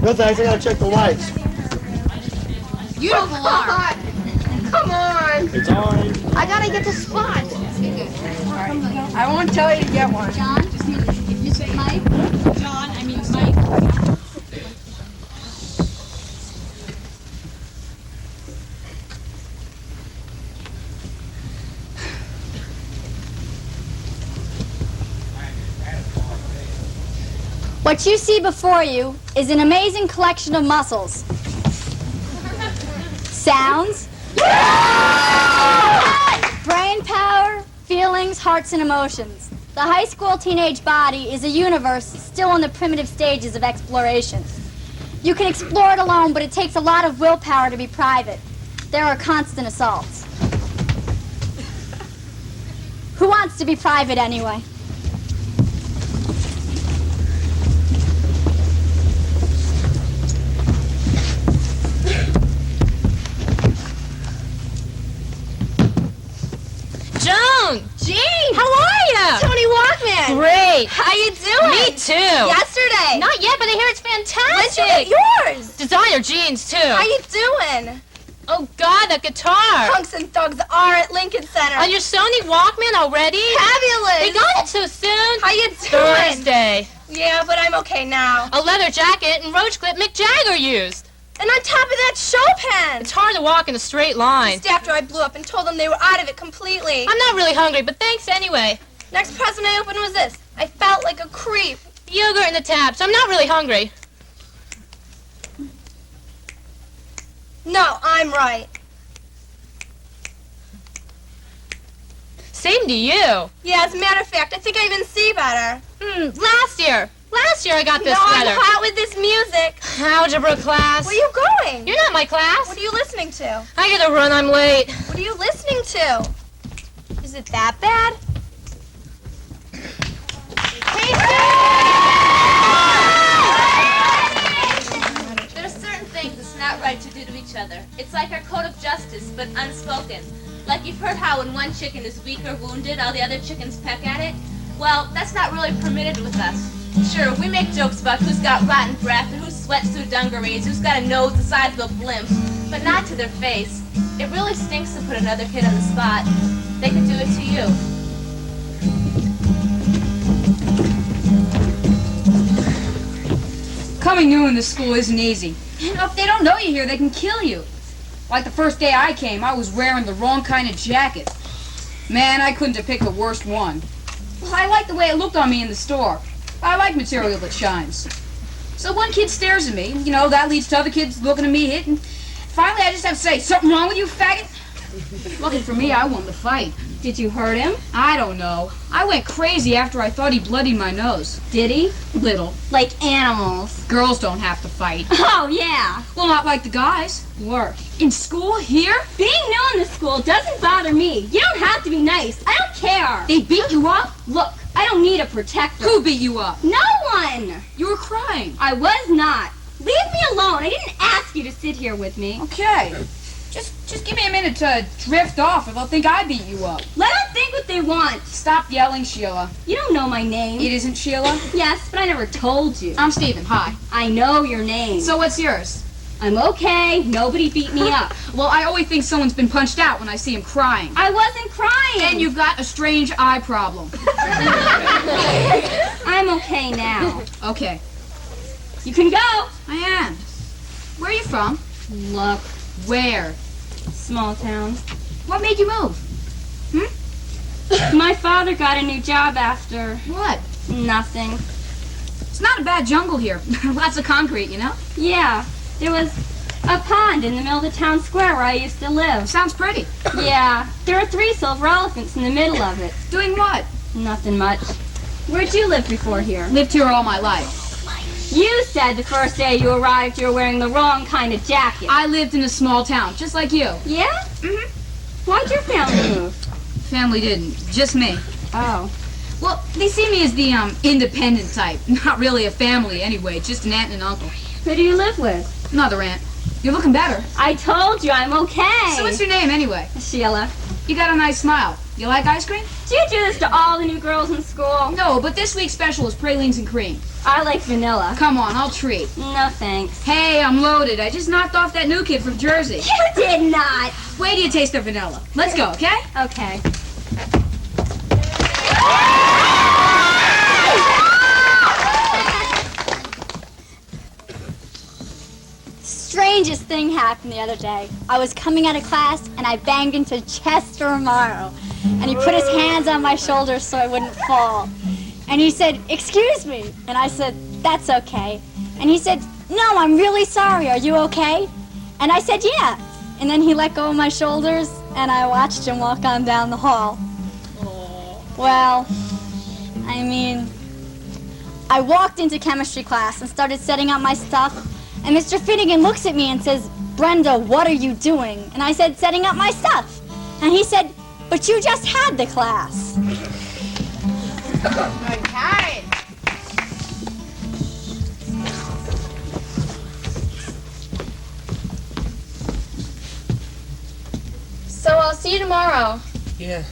No thanks, I gotta check the lights. You don't belong. Come on. It's on. I gotta get the spot. I won't tell you to get one. John, just need, if you say Mike. John, I mean Mike. What you see before you is an amazing collection of muscles, sounds, brain power, feelings, hearts, and emotions. The high school teenage body is a universe still in the primitive stages of exploration. You can explore it alone, but it takes a lot of willpower to be private. There are constant assaults. Who wants to be private anyway? Joan! Gene! How are you? Tony Walkman! Great! How you doing? Me too! Yesterday! Not yet, but I hear it's When'd fantastic! you get yours? Designer jeans too! How you doing? Oh God, that guitar! Punks and Thugs are at Lincoln Center. On your Sony Walkman already? Fabulous! They got it so soon! How you doing? Thursday. Yeah, but I'm okay now. A leather jacket and roach clip Mick Jagger used. And on top of that, Chopin! It's hard to walk in a straight line. Just after I blew up and told them they were out of it completely. I'm not really hungry, but thanks anyway. Next present I opened was this. I felt like a creep. Yogurt in the tap, so I'm not really hungry. No, I'm right. Same to you. Yeah, as a matter of fact, I think I even see better. Last year I got this no, sweater. I'm hot with this music. Algebra class. Where are you going? You're not my class. What are you listening to? I gotta run, I'm late. What are you listening to? Is it that bad? There are certain things it's not right to do to each other. It's like our code of justice, but unspoken. Like you've heard how when one chicken is weak or wounded, all the other chickens peck at it? Well, that's not really permitted with us. Sure, we make jokes about who's got rotten breath and who sweats through dungarees, who's got a nose the size of a blimp, but not to their face. It really stinks to put another kid on the spot. They could do it to you. Coming new in this school isn't easy. You know, if they don't know you here, they can kill you. Like the first day I came, I was wearing the wrong kind of jacket. Man, I couldn't have picked the worst one. Well, I liked the way it looked on me in the store. I like material that shines. So one kid stares at me, you know, that leads to other kids looking at me hitting. Finally, I just have to say, something wrong with you, faggot? Lucky for me, I won the fight. Did you hurt him? I don't know. I went crazy after I thought he bloodied my nose. Did he? Little. Like animals. Girls don't have to fight. Oh, yeah. Well, not like the guys. Worse. In school, here? Being new in the school doesn't bother me. You don't have to be nice. I don't care. They beat you up? Look, I don't need a protector. Who beat you up? No one. You were crying. I was not. Leave me alone. I didn't ask you to sit here with me. Okay. Just give me a minute to drift off or they'll think I beat you up. Let them think what they want. Stop yelling, Sheila. You don't know my name. It isn't Sheila? Yes, but I never told you. I'm Stephen. Hi. I know your name. So what's yours? I'm okay. Nobody beat me up. Well, I always think someone's been punched out when I see him crying. I wasn't crying. And you've got a strange eye problem. I'm okay now. Okay. You can go. I am. Where are you from? Look, Where? small town. What made you move? My father got a new job after What? nothing. It's not a bad jungle here. Lots of concrete, you know? Yeah, there was a pond in the middle of the town square where I used to live. Sounds pretty. Yeah, there are 3 silver elephants in the middle of it. Doing what? Nothing much. Where'd you live before here? Lived here all my life. You said the first day you arrived you were wearing the wrong kind of jacket. I lived in a small town, just like you. Yeah? Why'd your family move? Family didn't. Just me. Oh. Well, they see me as the, independent type. Not really a family, anyway. Just an aunt and an uncle. Who do you live with? Another aunt. You're looking better. I told you I'm okay. So what's your name, anyway? Sheila. You got a nice smile. You like ice cream? Do you do this to all the new girls in school? No, but this week's special is pralines and cream. I like vanilla. Come on, I'll treat. No thanks. Hey, I'm loaded. I just knocked off that new kid from Jersey. You did not. Wait till you taste the vanilla. Let's go, okay? Okay. Strangest thing happened the other day. I was coming out of class and I banged into Chester Amaro. And he put his hands on my shoulders so I wouldn't fall. And he said, "Excuse me." And I said, "That's okay." And he said, "No, I'm really sorry. Are you okay?" And I said, "Yeah." And then he let go of my shoulders and I watched him walk on down the hall. Well, I mean, I walked into chemistry class and started setting up my stuff. And Mr. Finnegan looks at me and says, "Brenda, what are you doing?" And I said, "Setting up my stuff." And he said, "But you just had the class." Okay. So I'll see you tomorrow. Yeah.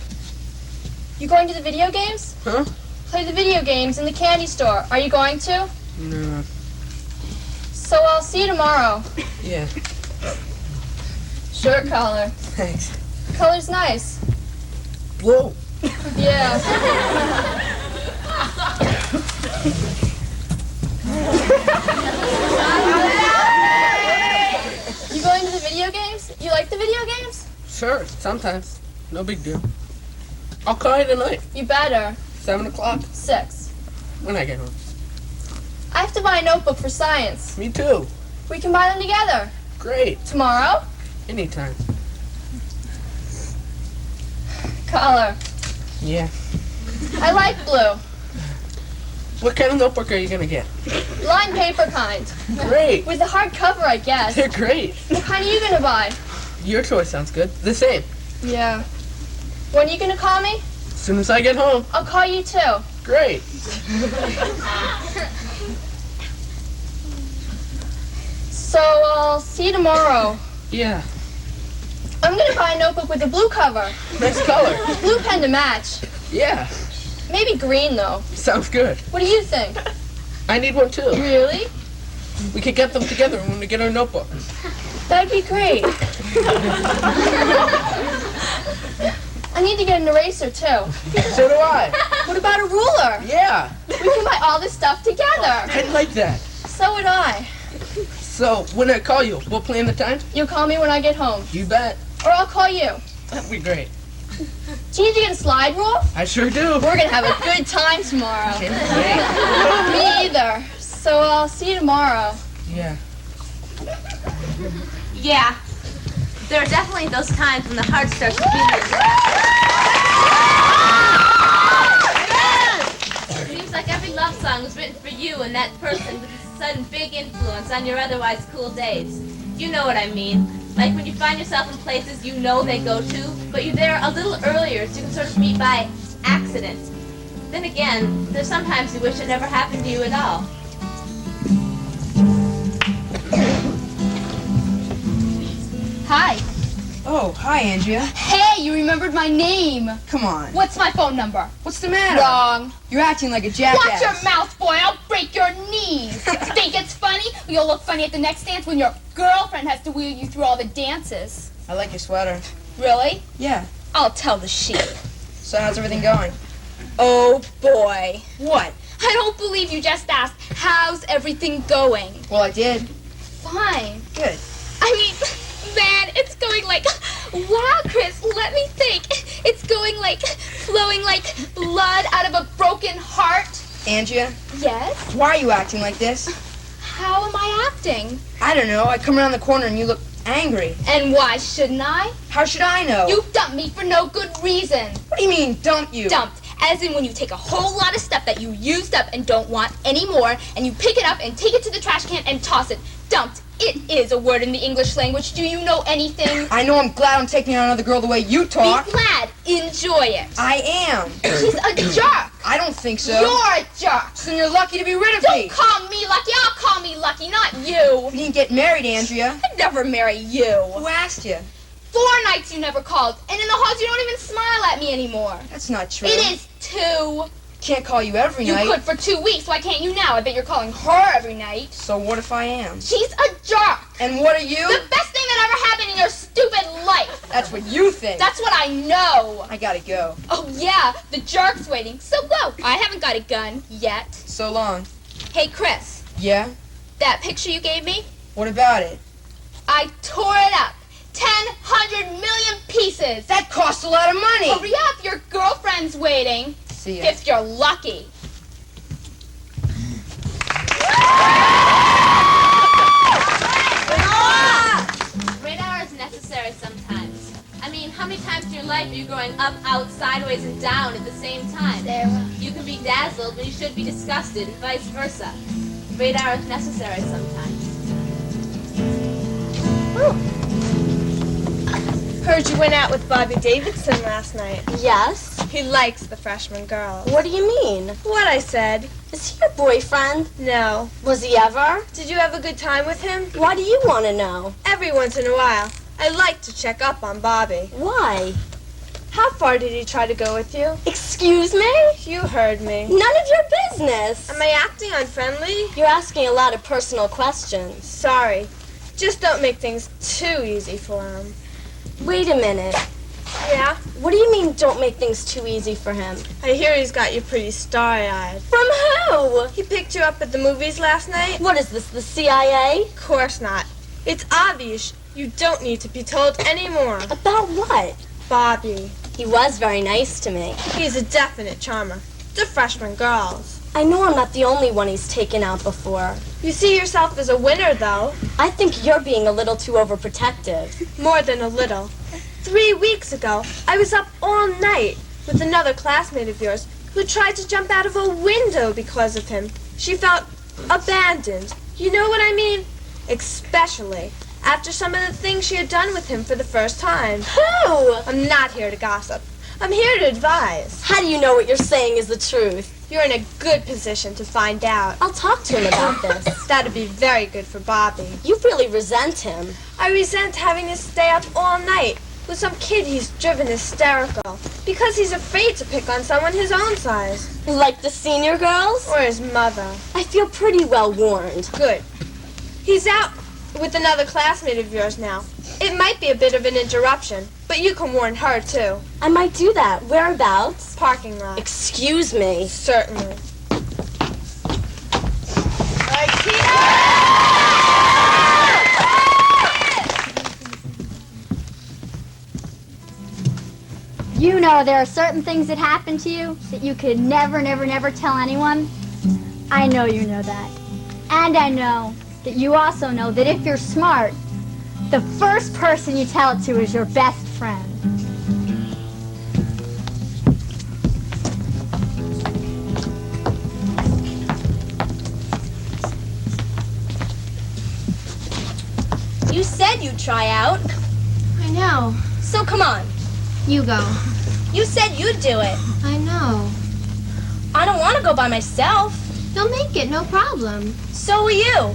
You going to the video games? Huh? Play the video games in the candy store. Are you going to? No. So I'll see you tomorrow. Yeah. Sure, color. Thanks. Color's nice. Whoa. Yeah. You going to the video games? You like the video games? Sure, sometimes. No big deal. I'll call you tonight. You better. 7 o'clock 6. when I get home. I have to buy a notebook for science. Me too. We can buy them together. Great. Tomorrow? Anytime. Color. Yeah. I like blue. What kind of notebook are you gonna get? Lined paper kind. Great. With a hard cover, I guess. They're great. What kind are you gonna buy? Your choice sounds good. The same. Yeah. When are you gonna call me? As soon as I get home. I'll call you too. Great. So I'll see you tomorrow. Yeah. I'm gonna buy a notebook with a blue cover. Nice color. Blue pen to match. Yeah. Maybe green though. Sounds good. What do you think? I need one too. Really? We could get them together when we get our notebook. That'd be great. I need to get an eraser too. So do I. What about a ruler? Yeah. We can buy all this stuff together. I'd like that. So would I. So, when I call you, we'll plan the time? You'll call me when I get home. You bet. Or I'll call you. That'd be great. Do you need to get a slide rule? I sure do. We're gonna have a good time tomorrow. Can't wait. Me either. So I'll see you tomorrow. Yeah. Yeah. There are definitely those times when the heart starts to beat. It seems like every love song was written for you and that person with a sudden big influence on your otherwise cool days. You know what I mean. Like when you find yourself in places you know they go to, but you're there a little earlier so you can sort of meet by accident. Then again, there's sometimes you wish it never happened to you at all. Hi. Oh, hi, Andrea. Hey, you remembered my name. Come on. What's my phone number? What's the matter? Wrong. You're acting like a jackass. Watch your mouth, boy. I'll break your knees. Think it's funny? You'll look funny at the next dance when your girlfriend has to wheel you through all the dances. I like your sweater. Really? Yeah. I'll tell the sheep. So how's everything going? Oh, boy. What? I don't believe you just asked, how's everything going? Well, I did. Fine. Good. I mean, man, it's going like, wow, Chris, let me think. It's going like, flowing like blood out of a broken heart. Andrea, Yes? why are you acting like this? How am I acting? I don't know. I come around the corner and you look angry. And why shouldn't I? How should I know? You dumped me for no good reason. What do you mean, dump you? Dumped, as in when you take a whole lot of stuff that you used up and don't want anymore, and you pick it up and take it to the trash can and toss it. Dumped. It is a word in the English language. Do you know anything? I know I'm glad I'm taking on another girl the way you talk. Be glad. Enjoy it. I am. He's a jerk. I don't think so. You're a jerk. Then you're lucky to be rid of me. Don't call me lucky. I'll call me lucky, not you. You didn't get married, Andrea. I'd never marry you. Who asked you? 4 nights you never called, and in the halls you don't even smile at me anymore. That's not true. It is 2. Can't call you every You night. could for 2 weeks. Why can't you now? I bet you're calling her every night. So what if I am? She's a jerk. And what are you? The best thing that ever happened in your stupid life. That's what you think. That's what I know. I gotta go. Oh, yeah, the jerk's waiting. So go. I haven't got a gun yet. So long. Hey, Chris, Yeah? that picture you gave me, What about it? I tore it up. 100 million pieces. That costs a lot of money. Hurry up, your girlfriend's waiting. See ya. If you're lucky. Radar is necessary sometimes. I mean, how many times in your life are you growing up, out, sideways, and down at the same time? Sarah. You can be dazzled, but you should be disgusted, and vice versa. Radar is necessary sometimes. Heard you went out with Bobby Davidson last night. Yes? He likes the freshman girls. What do you mean? What I said. Is he your boyfriend? No. Was he ever? Did you have a good time with him? Why do you want to know? Every once in a while. I like to check up on Bobby. Why? How far did he try to go with you? Excuse me? You heard me. None of your business. Am I acting unfriendly? You're asking a lot of personal questions. Sorry. Just don't make things too easy for him. Wait a minute. Yeah? What do you mean don't make things too easy for him? I hear he's got you pretty starry-eyed. From who? He picked you up at the movies last night? What is this, the CIA? Of course not. It's obvious. You don't need to be told anymore. About what? Bobby. He was very nice to me. He's a definite charmer. The freshman girls. I know I'm not the only one he's taken out before. You see yourself as a winner, though. I think you're being a little too overprotective. More than a little. 3 weeks ago, I was up all night with another classmate of yours who tried to jump out of a window because of him. She felt abandoned. You know what I mean? Especially after some of the things she had done with him for the first time. Who? I'm not here to gossip. I'm here to advise. How do you know what you're saying is the truth? You're in a good position to find out. I'll talk to him about this. That'd be very good for Bobby. You really resent him. I resent having to stay up all night with some kid he's driven hysterical because he's afraid to pick on someone his own size. Like the senior girls? Or his mother. I feel pretty well warned. Good. He's out with another classmate of yours now. It might be a bit of an interruption, but you can warn her too. I might do that. Whereabouts? Parking lot. Excuse me. Certainly. You know there are certain things that happen to you that you could never, never, never tell anyone. I know you know that. And I know that you also know that if you're smart, the first person you tell it to is your best friend. You said you'd try out, I know. so come on. You go. You said you'd do it. I know. I don't want to go by myself. You'll make it, no problem. So will you.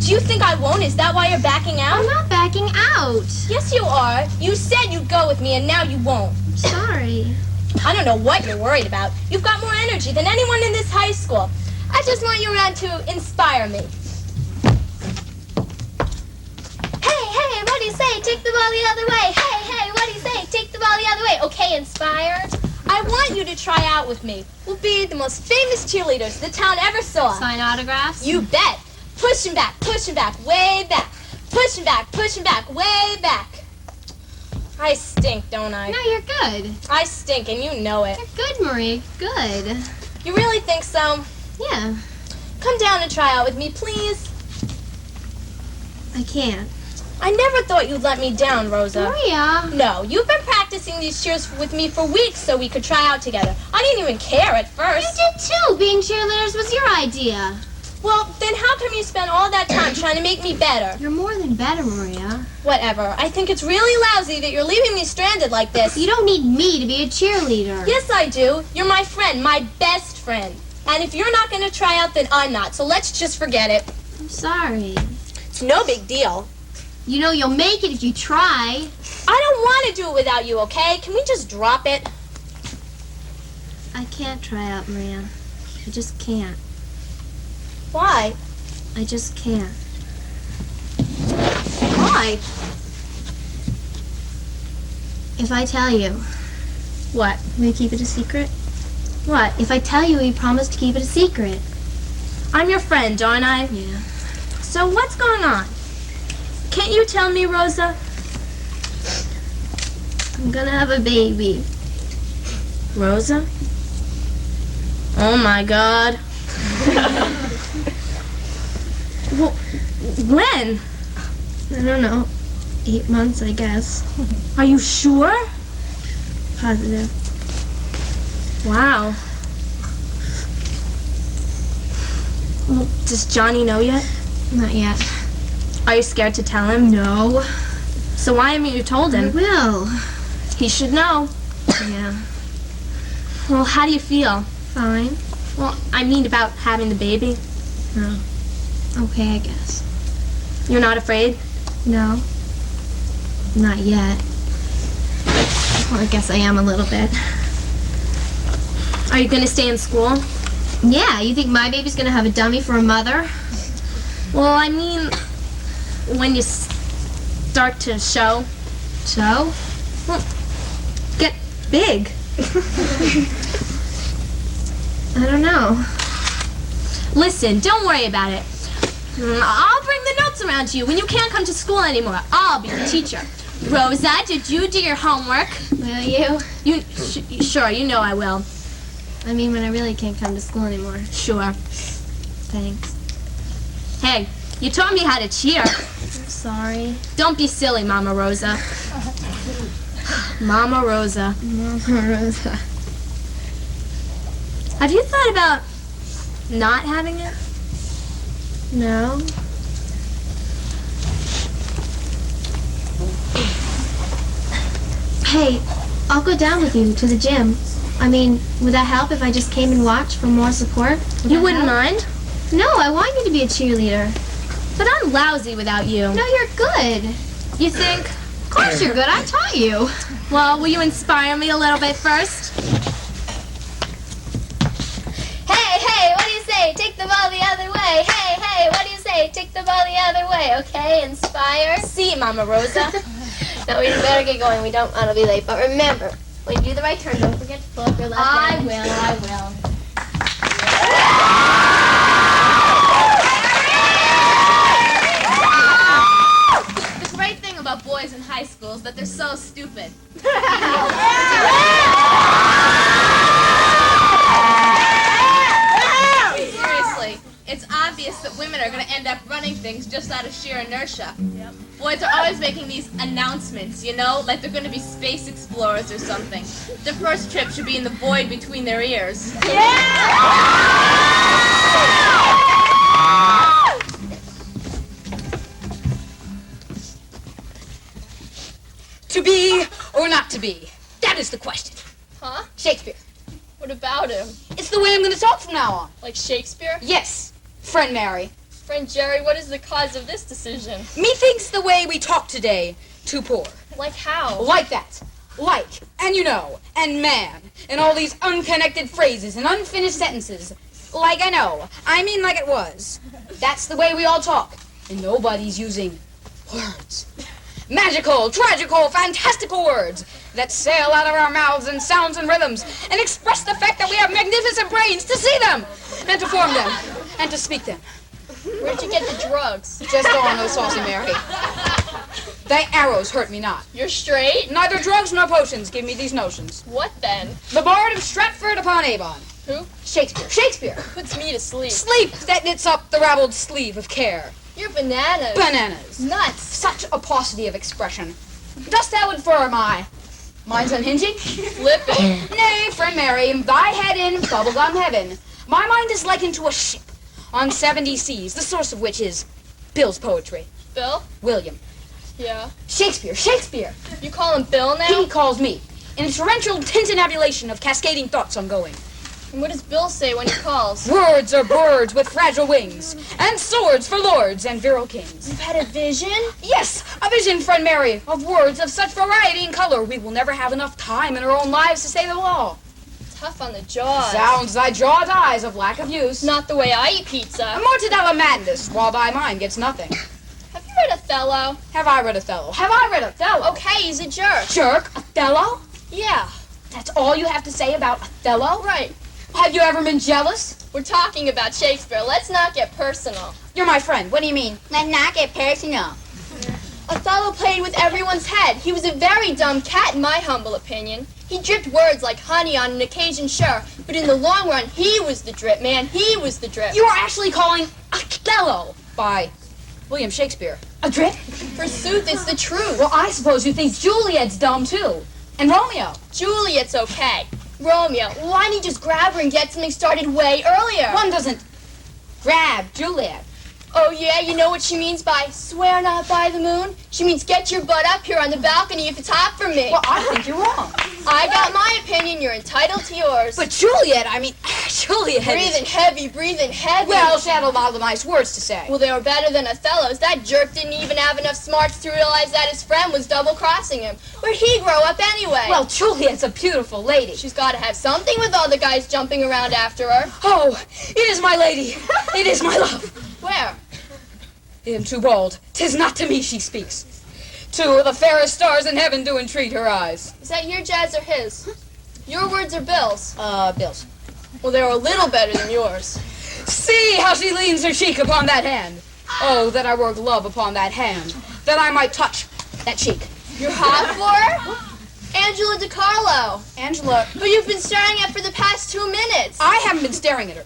Do you think I won't? Is that why you're backing out? I'm not backing out. Yes, you are. You said you'd go with me, and now you won't. I'm sorry. I don't know what you're worried about. You've got more energy than anyone in this high school. I just want you around to inspire me. Hey, what do you say? Take the ball the other way. Hey, what do you say? Take the ball the other way. Okay, inspired? I want you to try out with me. We'll be the most famous cheerleaders the town ever saw. Sign autographs? You bet. Pushing back, way back. Pushing back, way back. I stink, don't I? No, you're good. I stink, and you know it. You're good, Marie. Good. You really think so? Yeah. Come down and try out with me, please. I can't. I never thought you'd let me down, Rosa. Maria. No, you've been practicing these cheers with me for weeks so we could try out together. I didn't even care at first. You did too. Being cheerleaders was your idea. Well, then how come you spend all that time trying to make me better? You're more than better, Maria. Whatever. I think it's really lousy that you're leaving me stranded like this. You don't need me to be a cheerleader. Yes, I do. You're my friend, my best friend. And if you're not going to try out, then I'm not. So let's just forget it. I'm sorry. It's no big deal. You know you'll make it if you try. I don't want to do it without you, okay? Can we just drop it? I can't try out, Maria. I just can't. Why? I just can't. Why? If I tell you, What? will you keep it a secret? What? If I tell you, will you promise to keep it a secret? I'm your friend, aren't I? Yeah. So what's going on? Can't you tell me, Rosa? I'm gonna have a baby. Rosa? Oh my God. Well, when? I don't know. 8 months, I guess. Are you sure? Positive. Wow. Well, does Johnny know yet? Not yet. Are you scared to tell him? No. So why haven't you told I him? will. He should know. Yeah. Well, how do you feel? Fine. Well, I mean about having the baby. No. Okay, I guess. You're not afraid? No. Not yet. Well, I guess I am a little bit. Are you going to stay in school? Yeah, you think my baby's gonna have a dummy for a mother? Well, I mean, when you start to show. So? Well, get big. I don't know. Listen, don't worry about it. I'll bring the notes around to you. When you can't come to school anymore, I'll be the teacher. Rosa, did you do your homework? Will you? Sure, you know I will. I mean, when I really can't come to school anymore. Sure. Thanks. Hey, you taught me how to cheer. I'm sorry. Don't be silly, Mama Rosa. Mama Rosa. Mama Rosa. Have you thought about not having it? No. Hey, I'll go down with you to the gym. I mean, would that help if I just came and watched for more support? You wouldn't mind? No, I want you to be a cheerleader. But I'm lousy without you. No, you're good. You think? Of course you're good. I taught you. Well, will you inspire me a little bit first? Hey, what do you say? Take the ball the other way. Hey, what do you say? Take the ball the other way. Okay, inspire. See, Mama Rosa. No, we better get going. We don't want to be late. But remember, when you do the right turn, don't forget to pull up your left hand. I will. The great thing about boys in high school is that they're so stupid. Seriously, it's obvious that women are going to end up running things just out of sheer inertia. Boys are always making these announcements, you know, like they're going to be space explorers or something. Their first trip should be in the void between their ears. To be or not to be? That is the question. Huh? Shakespeare. What about him? It's the way I'm going to talk from now on. Like Shakespeare? Yes, friend Mary. Friend Jerry, what is the cause of this decision? Methinks the way we talk today, too poor. Like how? Like that. Like, and you know, and man, and all these unconnected phrases and unfinished sentences. Like I know. I mean like it was. That's the way we all talk. And nobody's using words. Magical, tragical, fantastical words that sail out of our mouths in sounds and rhythms and express the fact that we have magnificent brains to see them and to form them and to speak them. Where'd you get the drugs? Just on, oh saucy Mary. Thy arrows hurt me not. You're straight? Neither drugs nor potions give me these notions. What then? The Bard of Stratford upon Avon. Who? Shakespeare. Shakespeare. Puts me to sleep. Sleep that knits up the raveled sleeve of care. You're bananas. Bananas. Nuts. Such a paucity of expression. Dost thou infer my mind's unhinging? Flipping. Nay, friend Mary, thy head in bubblegum heaven. My mind is likened to a ship on 70 seas, the source of which is Bill's poetry. Bill? William. Yeah. Shakespeare. Shakespeare. You call him Bill now? He calls me. In a torrential tintinnabulation of cascading thoughts ongoing. And what does Bill say when he calls? Words are birds with fragile wings, and swords for lords and virile kings. You've had a vision? Yes, a vision, friend Mary, of words of such variety and color we will never have enough time in our own lives to say them all. Tough on the jaws. Sounds thy jaw dies of lack of use. Not the way I eat pizza. A mortadella madness, while thy mind gets nothing. Have you read Othello? Have I read Othello? Have I read Othello? Okay, he's a jerk. Jerk? Othello? Yeah. That's all you have to say about Othello? Right. Have you ever been jealous? We're talking about Shakespeare. Let's not get personal. You're my friend. What do you mean? Let's not get personal. Othello played with everyone's head. He was a very dumb cat, in my humble opinion. He dripped words like honey on an occasion, sure, but in the long run, he was the drip, man. He was the drip. You are actually calling Othello by William Shakespeare a drip? Forsooth, it's the truth. Well, I suppose you think Juliet's dumb, too. And Romeo. Juliet's okay. Romeo, why didn't you just grab her and get something started way earlier? One doesn't grab Juliet. Oh, yeah? You know what she means by swear not by the moon? She means get your butt up here on the balcony if it's hot for me. Well, I think you're wrong. I got my opinion. You're entitled to yours. But Juliet, I mean, Juliet... Breathing heavy, breathing heavy. Well, she had a lot of nice words to say. Well, they were better than Othello's. That jerk didn't even have enough smarts to realize that his friend was double-crossing him. Where'd he grow up anyway? Well, Juliet's a beautiful lady. She's got to have something with all the guys jumping around after her. Oh, it is my lady. It is my love. Where? In Tubald, 'tis not to me she speaks. To the fairest stars in heaven do entreat her eyes. Is that your jazz or his? Your words or Bill's? Bill's. Well, they're a little better than yours. See how she leans her cheek upon that hand. Oh, that I were glove upon that hand, that I might touch that cheek. You're hot for her? Angela DiCarlo. Angela, Who you've been staring at for the past 2 minutes. I haven't been staring at her.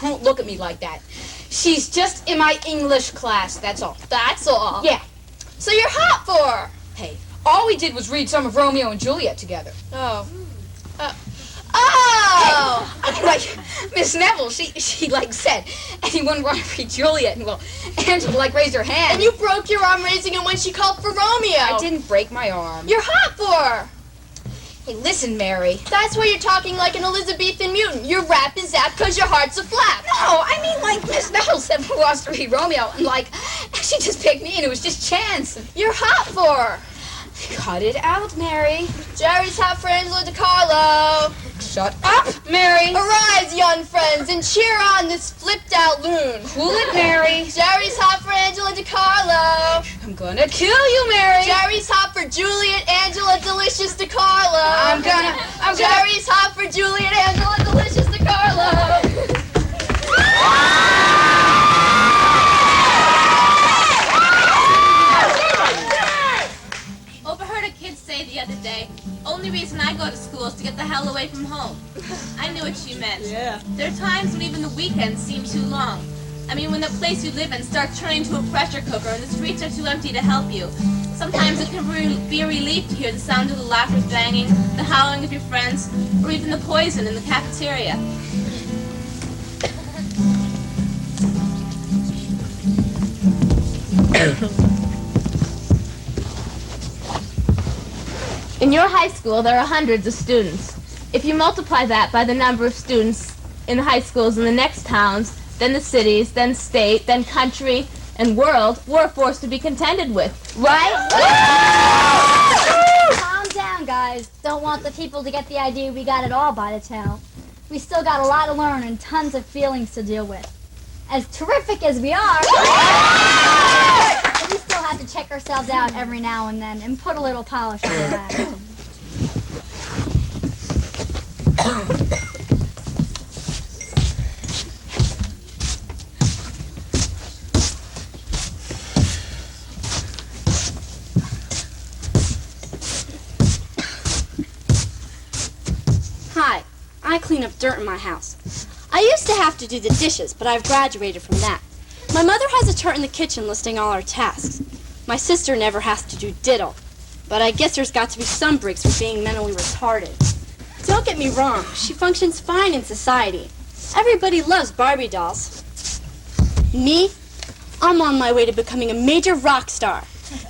Don't look at me like that. She's just in my English class, that's all. That's all. Yeah. So you're hot for her. Hey, all we did was read some of Romeo and Juliet together. Oh. Oh! Like, Miss Neville, she like said, anyone want to read Juliet? And well, Angela like raised her hand. And you broke your arm raising it when she called for Romeo. I didn't break my arm. You're hot for her. Hey, listen, Mary. That's why you're talking like an Elizabethan mutant. Your rap is zapped because your heart's a flap. No, I mean, like, Miss Neville said who wants to read Romeo, and like, she just picked me, and it was just chance. You're hot for her. Cut it out, Mary. Jerry's hot for Angela DiCarlo. Shut up, Mary. Arise, young friends, and cheer on this flipped-out loon. Cool it, Mary. Jerry's hot for Angela DiCarlo. I'm gonna kill you, Mary. Jerry's hot for Juliet Angela Delicious DiCarlo. I'm gonna... Jerry's hot for Juliet Angela Delicious DiCarlo. Overheard a kid say the other day, only reason I go to school is to get the hell away from home. I knew what she meant. Yeah. There are times when even the weekends seem too long. I mean, when the place you live in starts turning into a pressure cooker and the streets are too empty to help you. Sometimes it can be a relief to hear the sound of the laughter banging, the howling of your friends, or even the poison in the cafeteria. In your high school, there are hundreds of students. If you multiply that by the number of students in the high schools in the next towns, then the cities, then state, then country, and world, we're a force to be contended with, right? Calm down, guys. Don't want the people to get the idea we got it all by the tail. We still got a lot to learn and tons of feelings to deal with. As terrific as we are, we still have to check ourselves out every now and then and put a little polish on that. Hi, I clean up dirt in my house. I used to have to do the dishes, but I've graduated from that. My mother has a chart in the kitchen listing all our tasks. My sister never has to do diddle, but I guess there's got to be some breaks for being mentally retarded. Don't get me wrong, she functions fine in society. Everybody loves Barbie dolls. Me? I'm on my way to becoming a major rock star.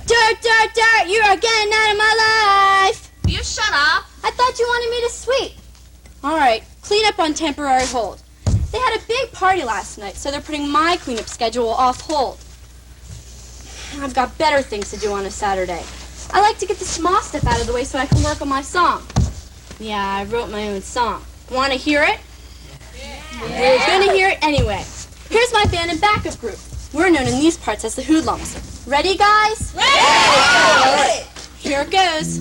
Dirt, dirt, dirt, you're getting out of my life! You shut up! I thought you wanted me to sweep. All right, Cleanup on temporary hold. They had a big party last night, so they're putting my cleanup schedule off hold. I've got better things to do on a Saturday. I like to get the small stuff out of the way so I can work on my song. Yeah, I wrote my own song. Want to hear it? Yeah. You're going to hear it anyway. Here's my band and backup group. We're known in these parts as the Hoodlums. Ready, guys? Ready! Here it goes.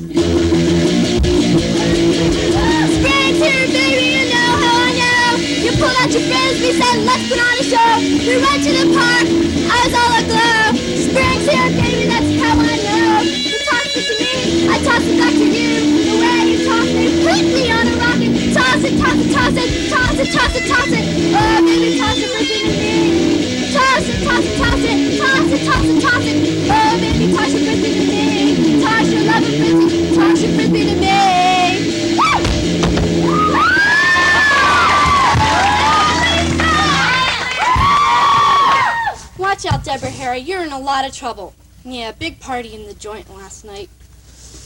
Spring's here, baby, you know how I know. You pulled out your friends, we said, let's put on a show. We went to the park, eyes all aglow. Spring's here, baby, that's how I know. You tossed it to me, I tossed it back to you. The way you tossed it, put me on a rocket. Toss it, toss it, toss it, toss it, toss it, toss it. Oh, baby, toss it, listen to me. Toss it, toss it, toss it, toss it, toss it, toss it. Oh, baby, toss your frisbee to me. Toss your love and frisbee, toss your frisbee to me. Watch out, Deborah Harry. You're in a lot of trouble. Yeah, big party in the joint last night.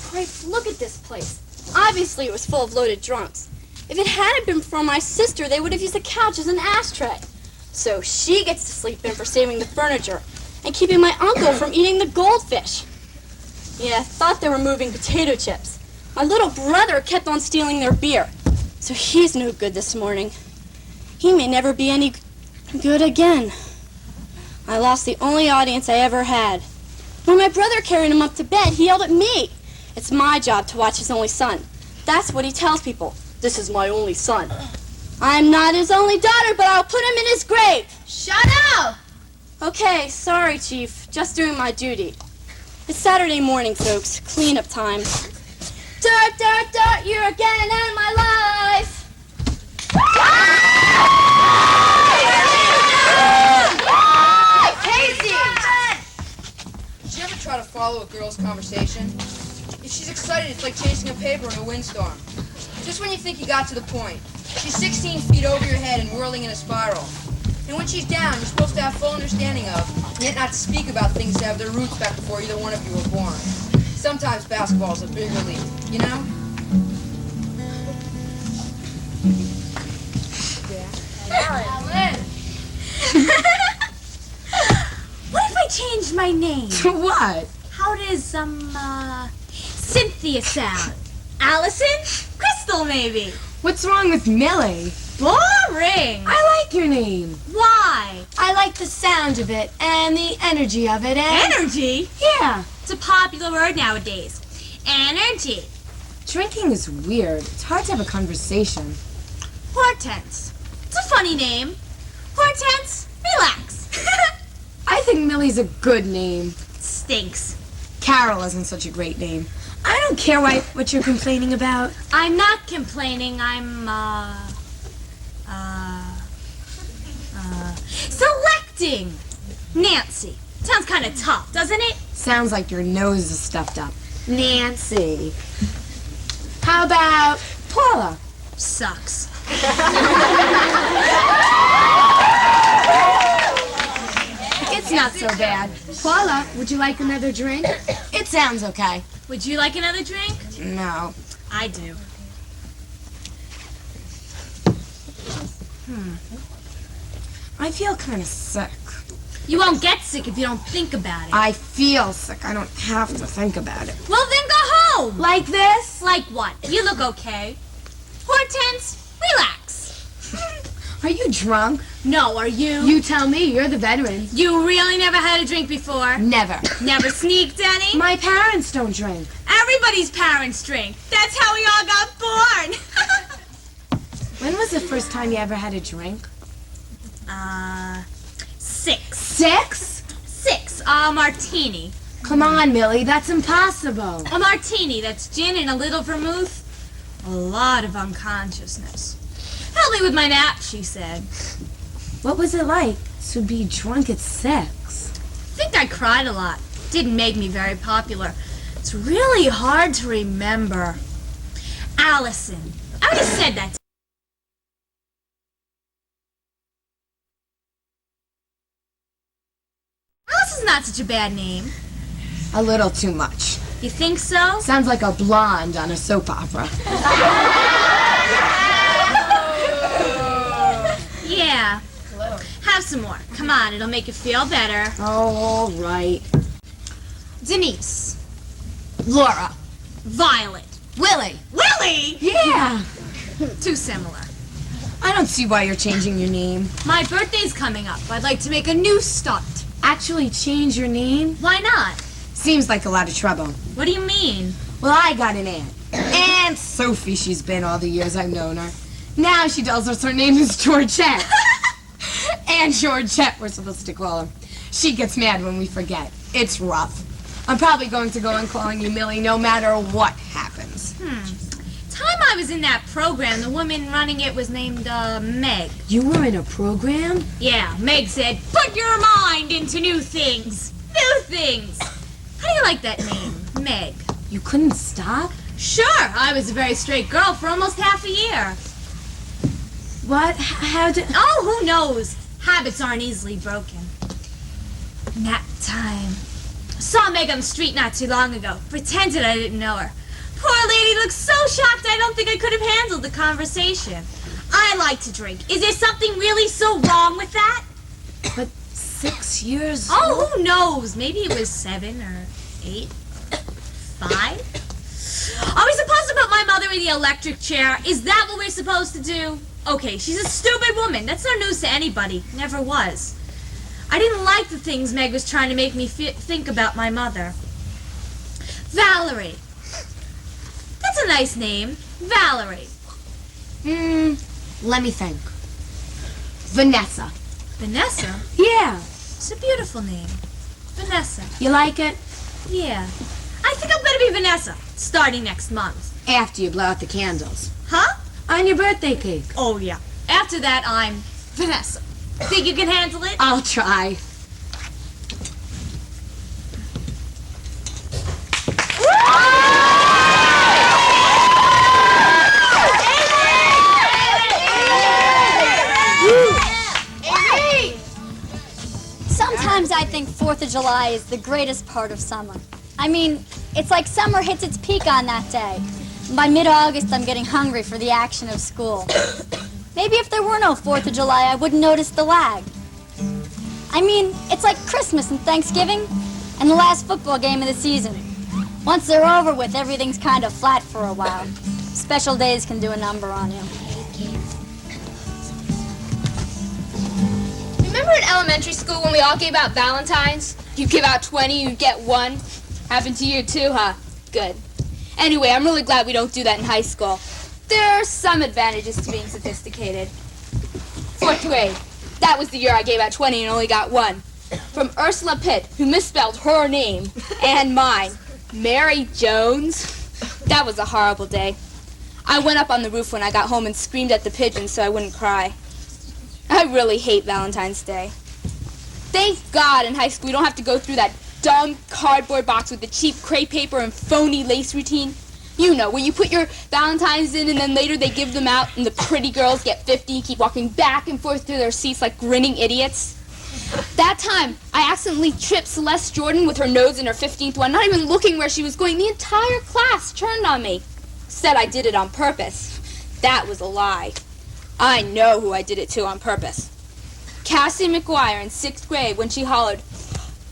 Christ, look at this place. Obviously, it was full of loaded drunks. If it hadn't been for my sister, they would have used the couch as an ashtray. So she gets to sleep in for saving the furniture and keeping my uncle from eating the goldfish. Yeah, I thought they were moving potato chips. My little brother kept on stealing their beer. So he's no good this morning. He may never be any good again. I lost the only audience I ever had. When my brother carried him up to bed, he yelled at me. It's my job to watch his only son. That's what he tells people. This is my only son. I'm not his only daughter, but I'll put him in his grave. Shut up! Okay, sorry, Chief. Just doing my duty. It's Saturday morning, folks. Cleanup time. Dirt, dirt, dirt, you're again in my life. Casey! Did you ever try to follow a girl's conversation? If she's excited, it's like chasing a paper in a windstorm. Just when you think you got to the point. She's 16 feet over your head and whirling in a spiral. And when she's down, you're supposed to have full understanding of, yet not to speak about things that have their roots back before either one of you were born. Sometimes basketball's a big relief, you know? Alan! What if I changed my name? To what? How does, Cynthia sound? Allison? Crystal, maybe? What's wrong with Millie? Boring! I like your name. Why? I like the sound of it and the energy of it and... Energy? Yeah. It's a popular word nowadays. Energy. Drinking is weird. It's hard to have a conversation. Hortense. It's a funny name. Hortense, relax. I think Millie's a good name. Stinks. Carol isn't such a great name. I don't care what you're complaining about. I'm not complaining. I'm, selecting. Nancy. Sounds kind of tough, doesn't it? Sounds like your nose is stuffed up. Nancy. How about Paula? Sucks. It's not so bad. Paula, would you like another drink? It sounds okay. Would you like another drink? No. I do. I feel kind of sick. You won't get sick if you don't think about it. I feel sick. I don't have to think about it. Well, then go home. Like this? Like what? You look okay. Hortense, relax. Are you drunk? No, are you? You tell me. You're the veteran. You really never had a drink before? Never. Never sneaked any? My parents don't drink. Everybody's parents drink. That's how we all got born. When was the first time you ever had a drink? 6. 6? 6. A martini. Come on, Millie. That's impossible. A martini. That's gin and a little vermouth. A lot of unconsciousness. Help me with my nap, she said. What was it like to be drunk at 6? I think I cried a lot. Didn't make me very popular. It's really hard to remember. Allison. I already said that. Allison's not such a bad name. A little too much. You think so? Sounds like a blonde on a soap opera. Have some more. Come on, it'll make you feel better. Oh, all right. Denise. Laura. Violet. Willie. Willie? Yeah. Too similar. I don't see why you're changing your name. My birthday's coming up. I'd like to make a new start. Actually change your name? Why not? Seems like a lot of trouble. What do you mean? Well, I got an aunt. Aunt Sophie she's been all the years I've known her. Now she tells us her name is Georgette. Aunt Georgette, we're supposed to call her. She gets mad when we forget. It's rough. I'm probably going to go on calling you Millie no matter what happens. Time I was in that program, the woman running it was named, Meg. You were in a program? Yeah, Meg said, put your mind into new things. New things. How do you like that name, Meg? You couldn't stop? Sure, I was a very straight girl for almost half a year. What? How did... Oh, who knows? Habits aren't easily broken. Nap time. Saw Meg on the street not too long ago. Pretended I didn't know her. Poor lady looked so shocked I don't think I could have handled the conversation. I like to drink. Is there something really so wrong with that? But 6 years... Oh, who knows? Maybe it was 7 or 8. 5? Are we supposed to put my mother in the electric chair? Is that what we're supposed to do? Okay, she's a stupid woman. That's no news to anybody. Never was. I didn't like the things Meg was trying to make me think about my mother. Valerie. That's a nice name. Valerie. Let me think. Vanessa. Vanessa? Yeah. It's a beautiful name. Vanessa. You like it? Yeah. I think I'm gonna be Vanessa, starting next month. After you blow out the candles. Huh? On your birthday cake. Oh, yeah. After that, I'm Vanessa. Think you can handle it? I'll try. Sometimes I think 4th of July is the greatest part of summer. I mean, it's like summer hits its peak on that day. By mid-August, I'm getting hungry for the action of school. Maybe if there were no 4th of July, I wouldn't notice the lag. I mean, it's like Christmas and Thanksgiving and the last football game of the season. Once they're over with, everything's kind of flat for a while. Special days can do a number on you. Remember in elementary school when we all gave out Valentines? You give out 20, you get 1. Happened to you too, huh? Good. Anyway, I'm really glad we don't do that in high school. There are some advantages to being sophisticated. 4th grade. That was the year I gave out 20 and only got 1. From Ursula Pitt, who misspelled her name and mine. Mary Jones. That was a horrible day. I went up on the roof when I got home and screamed at the pigeons so I wouldn't cry. I really hate Valentine's Day. Thank God in high school we don't have to go through that dumb cardboard box with the cheap crepe paper and phony lace routine. You know, where you put your Valentines in and then later they give them out and the pretty girls get 50 and keep walking back and forth to their seats like grinning idiots. That time, I accidentally tripped Celeste Jordan with her nose in her 15th one, not even looking where she was going. The entire class turned on me. Said I did it on purpose. That was a lie. I know who I did it to on purpose. Cassie McGuire in 6th grade when she hollered,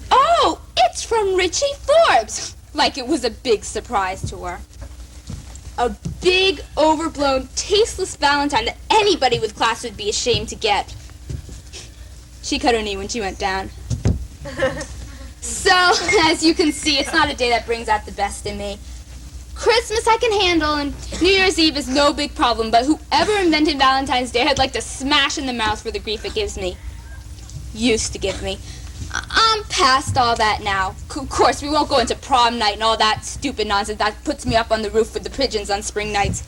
"Oh, it's from Richie Forbes!" Like it was a big surprise to her. A big, overblown, tasteless Valentine that anybody with class would be ashamed to get. She cut her knee when she went down. So, as you can see, it's not a day that brings out the best in me. Christmas I can handle, and New Year's Eve is no big problem, but whoever invented Valentine's Day I'd like to smash in the mouth for the grief it gives me. Used to give me. I'm past all that now. Of course, we won't go into prom night and all that stupid nonsense that puts me up on the roof with the pigeons on spring nights.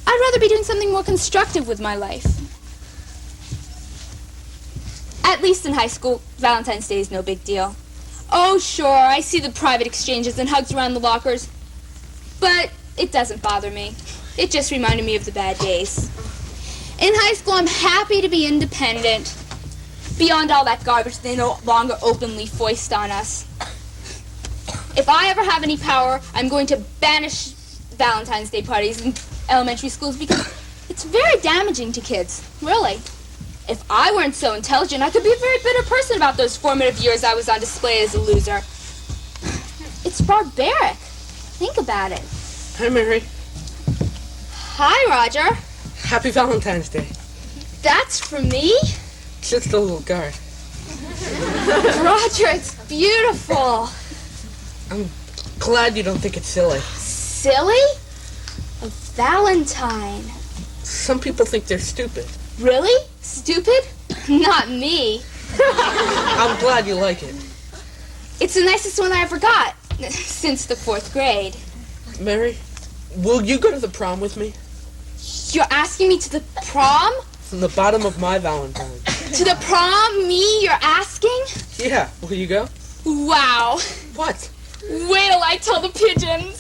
I'd rather be doing something more constructive with my life. At least in high school, Valentine's Day is no big deal. Oh, sure, I see the private exchanges and hugs around the lockers, but it doesn't bother me. It just reminded me of the bad days. In high school, I'm happy to be independent. Beyond all that garbage they no longer openly foist on us. If I ever have any power, I'm going to banish Valentine's Day parties in elementary schools because it's very damaging to kids, really. If I weren't so intelligent, I could be a very bitter person about those formative years I was on display as a loser. It's barbaric. Think about it. Hi, Mary. Hi, Roger. Happy Valentine's Day. That's for me? Just a little card. Roger, it's beautiful. I'm glad you don't think it's silly. Silly? A Valentine. Some people think they're stupid. Really? Stupid? Not me. I'm glad you like it. It's the nicest one I ever got since the 4th grade. Mary, will you go to the prom with me? You're asking me to the prom? From the bottom of my Valentine. To the prom? Me? You're asking? Yeah, will you go? Wow. What? Wait till I tell the pigeons.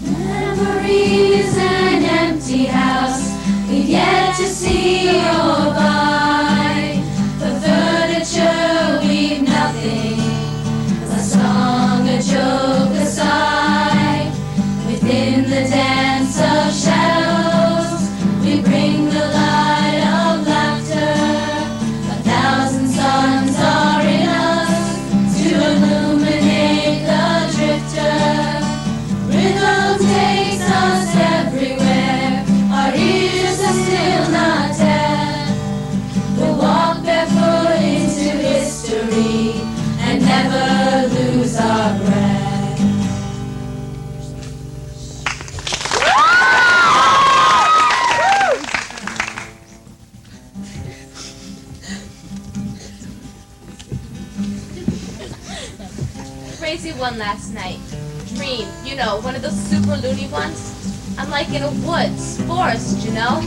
Memories an empty house we've yet to see or buy. For furniture we've nothing, a song, a joke aside. Within the dance of shadows we bring the light of laughter. 1,000 suns are in us to illuminate the drifter. Rhythm takes us everywhere, our ears are still not dead. We'll walk barefoot into history and never lose our breath. Crazy one last night. Dream, you know, one of those super loony ones. I'm like in a woods, forest, you know?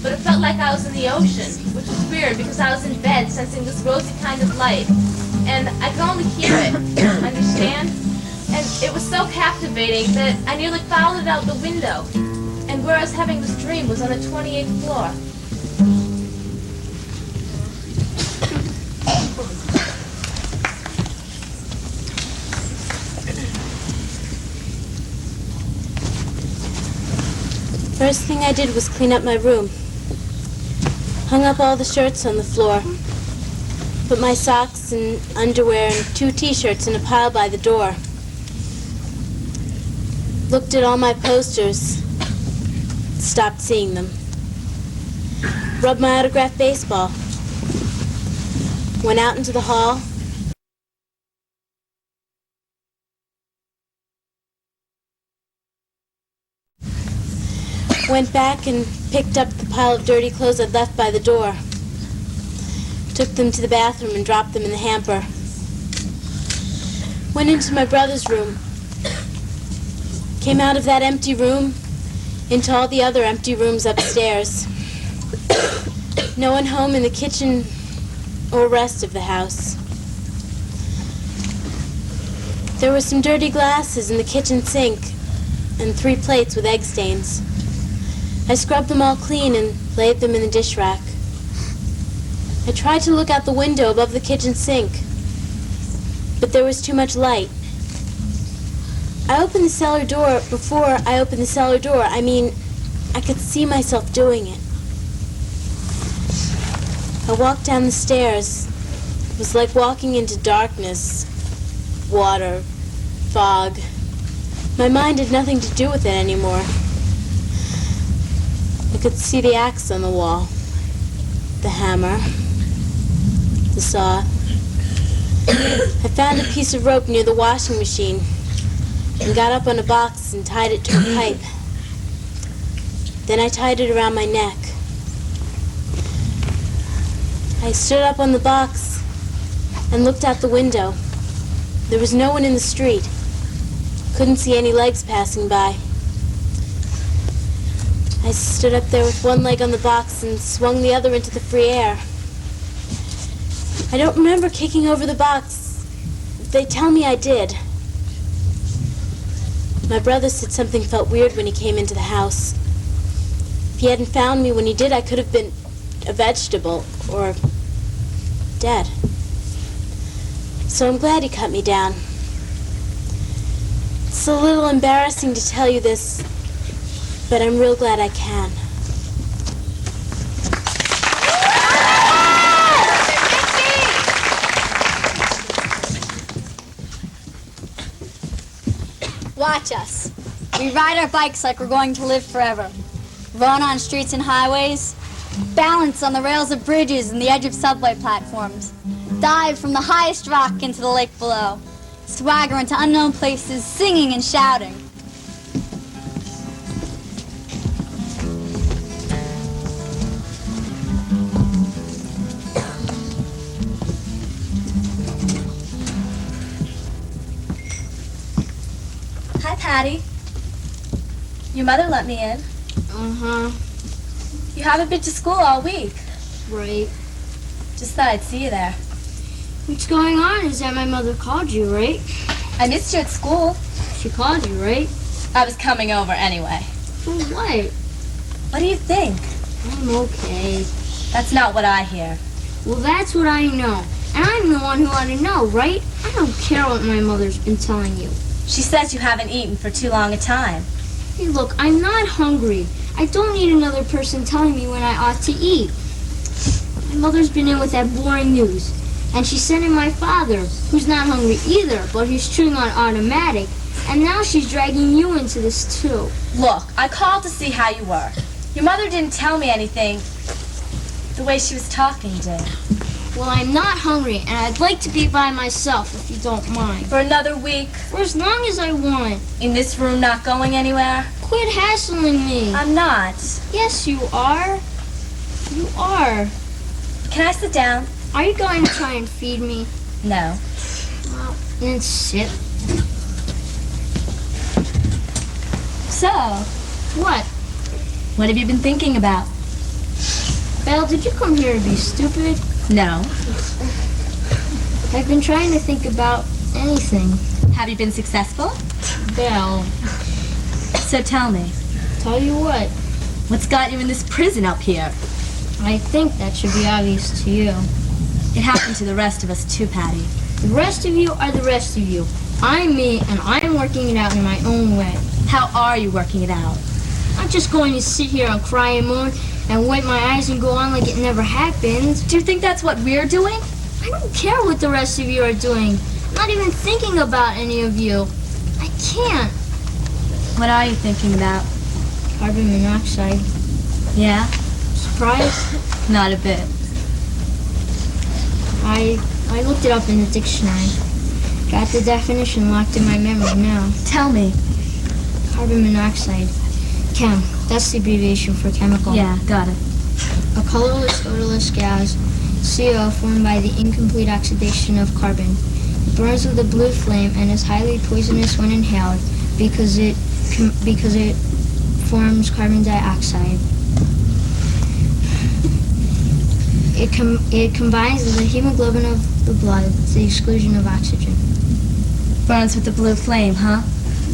But it felt like I was in the ocean, which was weird because I was in bed sensing this rosy kind of light. And I could only hear it, understand? And it was so captivating that I nearly fouled it out the window. And where I was having this dream was on the 28th floor. First thing I did was clean up my room. Hung up all the shirts on the floor. Put my socks and underwear and 2 t-shirts in a pile by the door. Looked at all my posters. Stopped seeing them. Rubbed my autographed baseball. Went out into the hall. Went back and picked up the pile of dirty clothes I'd left by the door. Took them to the bathroom and dropped them in the hamper. Went into my brother's room. Came out of that empty room into all the other empty rooms upstairs. No one home in the kitchen or rest of the house. There were some dirty glasses in the kitchen sink and 3 plates with egg stains. I scrubbed them all clean and laid them in the dish rack. I tried to look out the window above the kitchen sink, but there was too much light. I opened the cellar door. Before I opened the cellar door, I mean, I could see myself doing it. I walked down the stairs. It was like walking into darkness, water, fog. My mind had nothing to do with it anymore. I could see the axe on the wall, the hammer, the saw. I found a piece of rope near the washing machine and got up on a box and tied it to a pipe. Then I tied it around my neck. I stood up on the box and looked out the window. There was no one in the street. Couldn't see any legs passing by. I stood up there with one leg on the box and swung the other into the free air. I don't remember kicking over the box. They tell me I did. My brother said something felt weird when he came into the house. he hadn't found me when he did, I could have been a vegetable or dead. So I'm glad he cut me down. It's a little embarrassing to tell you this, but I'm real glad I can. Watch us. We ride our bikes like we're going to live forever. Run on streets and highways. Balance on the rails of bridges and the edge of subway platforms. Dive from the highest rock into the lake below. Swagger into unknown places, singing and shouting. Hi, Patty. Your mother let me in. Uh-huh. You haven't been to school all week. Right. Just thought I'd see you there. What's going on is that my mother called you, right? I missed you at school. She called you, right? I was coming over anyway. For what? What do you think? I'm okay. That's not what I hear. Well, that's what I know. And I'm the one who ought to know, right? I don't care what my mother's been telling you. She says you haven't eaten for too long a time. Hey, look, I'm not hungry. I don't need another person telling me when I ought to eat. My mother's been in with that boring news. And she sent in my father, who's not hungry either, but he's chewing on automatic. And now she's dragging you into this, too. Look, I called to see how you were. Your mother didn't tell me anything the way she was talking did. Well, I'm not hungry, and I'd like to be by myself, if you don't mind. For another week? For as long as I want. In this room, not going anywhere? Quit hassling me. I'm not. Yes, you are. You are. Can I sit down? Are you going to try and feed me? No. Well, then sit. So, what? What have you been thinking about? Belle, did you come here to be stupid? No. I've been trying to think about anything. Have you been successful? Belle. So tell me. Tell you what? What's got you in this prison up here? I think that should be obvious to you. It happened to the rest of us too, Patty. The rest of you are the rest of you. I'm me, and I'm working it out in my own way. How are you working it out? I'm just going to sit here and cry and moan and wipe my eyes and go on like it never happened. Do you think that's what we're doing? I don't care what the rest of you are doing. I'm not even thinking about any of you. I can't. What are you thinking about? Carbon monoxide. Yeah? Surprised? Not a bit. I looked it up in the dictionary. Got the definition locked in my memory now. Tell me. Carbon monoxide. Chem. That's the abbreviation for chemical. Yeah, got it. A colorless, odorless gas, CO, formed by the incomplete oxidation of carbon. It burns with a blue flame and is highly poisonous when inhaled because it forms carbon dioxide. It combines with the hemoglobin of the blood to the exclusion of oxygen. Burns with the blue flame, huh?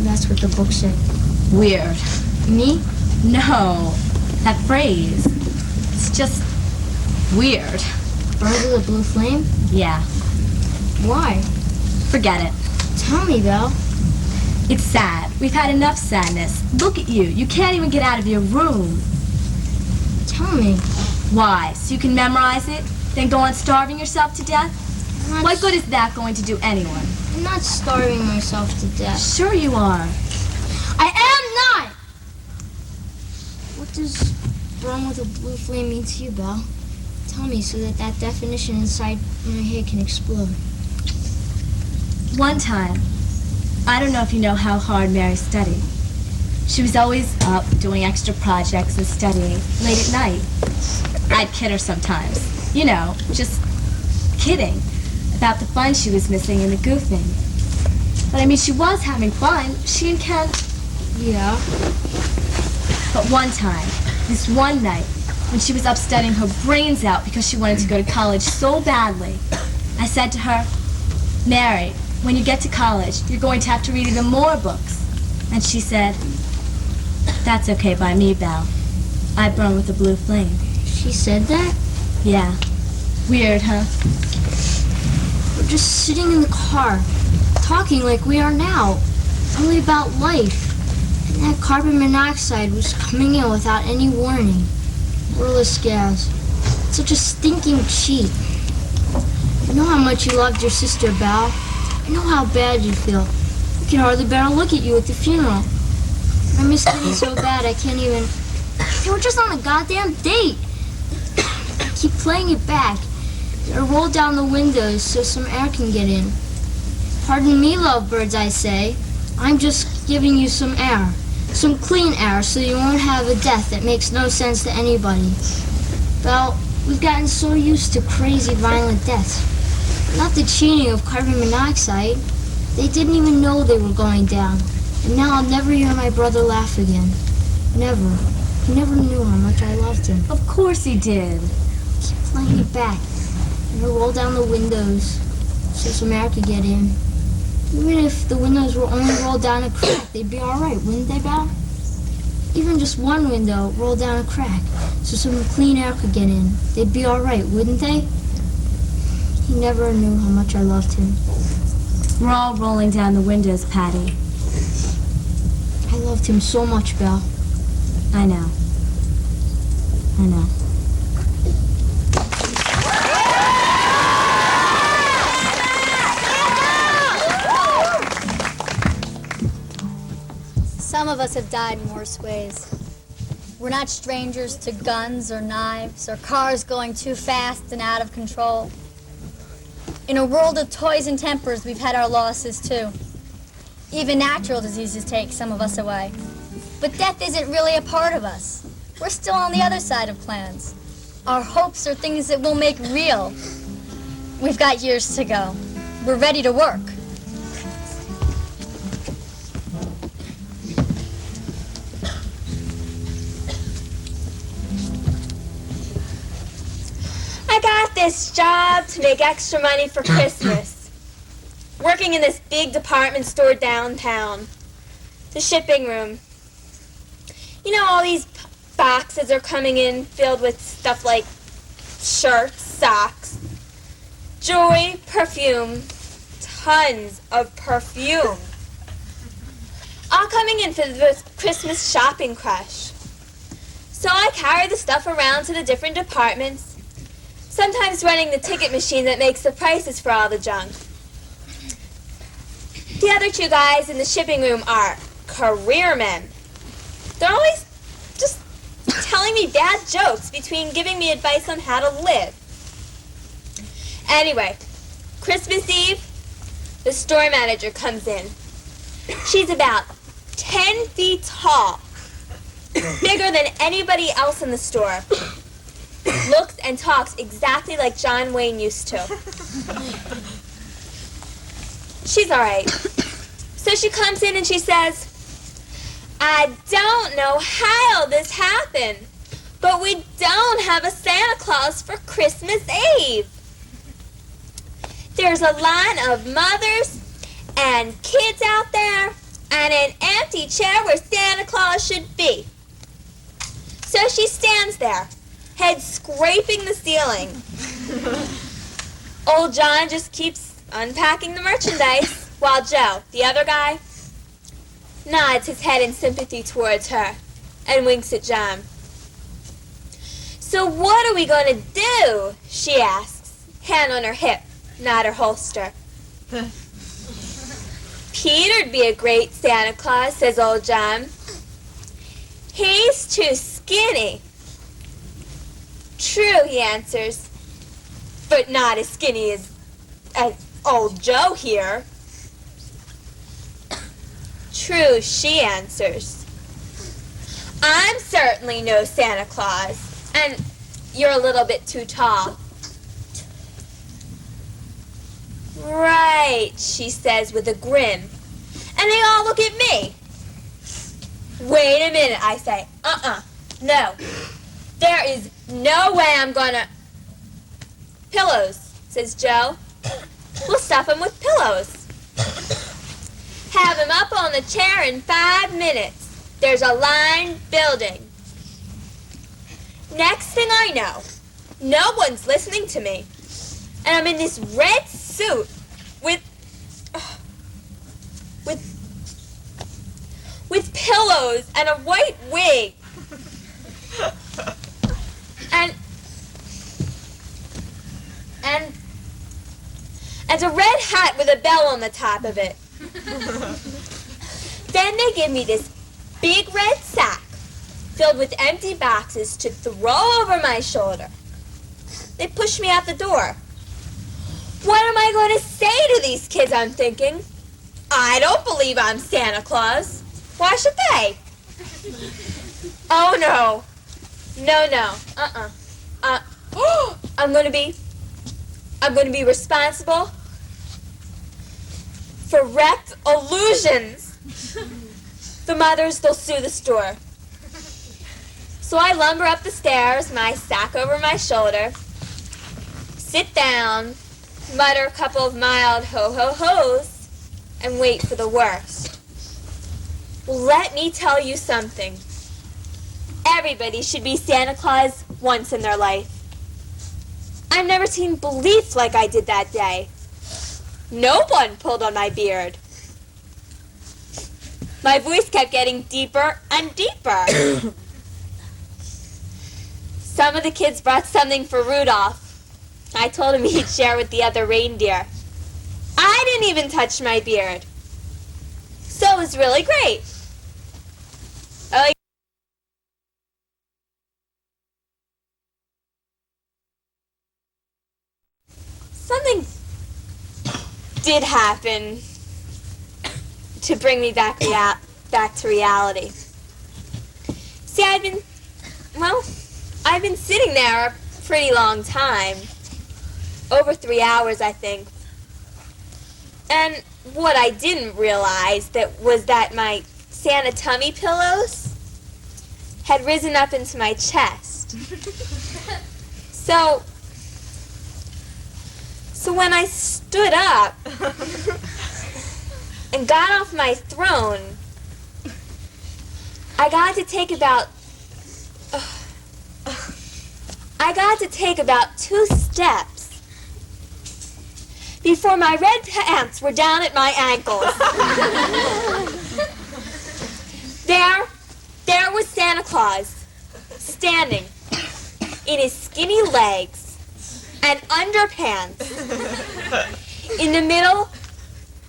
That's what the book said. Weird. Me? No. That phrase. It's just weird. Burns with a blue flame? Yeah. Why? Forget it. Tell me, Belle. It's sad. We've had enough sadness. Look at you. You can't even get out of your room. Tell me. Why? So you can memorize it? Then go on starving yourself to death? What good is that going to do anyone? I'm not starving myself to death. Sure you are. I am not! What does burn with a blue flame mean to you, Belle? Tell me so that that definition inside my head can explode. One time, I don't know if you know how hard Mary studied. She was always up doing extra projects and studying late at night. I'd kid her sometimes. You know, just kidding about the fun she was missing in the goofing. But I mean, she was having fun. She and Ken. Yeah. But one time, this one night, when she was up studying her brains out because she wanted to go to college so badly, I said to her, Mary, when you get to college, you're going to have to read even more books. And she said, that's okay by me, Belle. I burn with a blue flame. She said that? Yeah. Weird, huh? We're just sitting in the car, talking like we are now, only about life. And that carbon monoxide was coming in without any warning. Odorless gas. Such a stinking cheat. I know how much you loved your sister, Val. I know how bad you feel. I can hardly bear to look at you at the funeral. I miss Kitty so bad I can't even... They were just on a goddamn date. I keep playing it back. I roll down the windows so some air can get in. Pardon me, lovebirds, I say. I'm just giving you some air. Some clean air so you won't have a death that makes no sense to anybody. Well, we've gotten so used to crazy, violent deaths. Not the cheating of carbon monoxide. They didn't even know they were going down. And now I'll never hear my brother laugh again. Never. He never knew how much I loved him. Of course he did. Keep playing it back. And I'll roll down the windows so some air could get in. Even if the windows were only rolled down a crack, they'd be all right, wouldn't they, Val? Even just one window rolled down a crack so some clean air could get in. They'd be all right, wouldn't they? He never knew how much I loved him. We're all rolling down the windows, Patty. I loved him so much, Val. I know. I know. Some of us have died in worse ways. We're not strangers to guns or knives or cars going too fast and out of control. In a world of toys and tempers, we've had our losses too. Even natural diseases take some of us away. But death isn't really a part of us. We're still on the other side of plans. Our hopes are things that we'll make real. We've got years to go. We're ready to work. I got this job to make extra money for Christmas. Working in this big department store downtown. The shipping room. You know, all these boxes are coming in filled with stuff like shirts, socks, jewelry, perfume, tons of perfume. All coming in for the Christmas shopping crush. So I carry the stuff around to the different departments, sometimes running the ticket machine that makes the prices for all the junk. The other two guys in the shipping room are career men. They're always just telling me bad jokes between giving me advice on how to live. Anyway, Christmas Eve, the store manager comes in. She's about 10 feet tall, bigger than anybody else in the store. Looks and talks exactly like John Wayne used to. She's all right. So she comes in and she says, I don't know how this happened, but we don't have a Santa Claus for Christmas Eve. There's a line of mothers and kids out there and an empty chair where Santa Claus should be. So she stands there, head scraping the ceiling. Old John just keeps unpacking the merchandise while Joe, the other guy, nods his head in sympathy towards her and winks at John. So what are we going to do? She asks, hand on her hip, not her holster. Peter'd be a great Santa Claus, says old John. He's too skinny. True, he answers, but not as skinny as old Joe here. True, she answers. I'm certainly no Santa Claus, and you're a little bit too tall. Right, she says with a grin, and they all look at me. Wait a minute, I say. No. There is no way I'm gonna... Pillows, says Joe. We'll stuff them with pillows. Have him up on the chair in 5 minutes. There's a line building. Next thing I know, no one's listening to me. And I'm in this red suit with pillows and a white wig. And a red hat with a bell on the top of it. Then they give me this big red sack filled with empty boxes to throw over my shoulder. They push me out the door. What am I going to say to these kids, I'm thinking? I don't believe I'm Santa Claus. Why should they? Oh, no. No. I'm going to be responsible for wrecked illusions. The mothers, they'll sue the store. So I lumber up the stairs, my sack over my shoulder, sit down, mutter a couple of mild ho-ho-hos, and wait for the worst. Well, let me tell you something. Everybody should be Santa Claus once in their life. I've never seen belief like I did that day. No one pulled on my beard. My voice kept getting deeper and deeper. Some of the kids brought something for Rudolph. I told him he'd share with the other reindeer. I didn't even touch my beard. So it was really great. Oh, something did happen to bring me back to reality. See, I've been sitting there a pretty long time. Over 3 hours, I think. And what I didn't realize was that my Santa tummy pillows had risen up into my chest. So when I stood up and got off my throne, I got to take about 2 steps before my red pants were down at my ankles. There was Santa Claus, standing in his skinny legs and underpants in the middle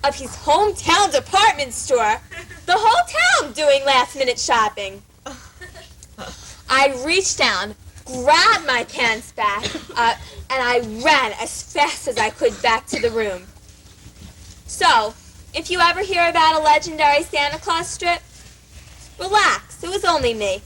of his hometown department store, the whole town doing last-minute shopping. I reached down, grabbed my pants back up, and I ran as fast as I could back to the room. So, if you ever hear about a legendary Santa Claus strip, relax, it was only me.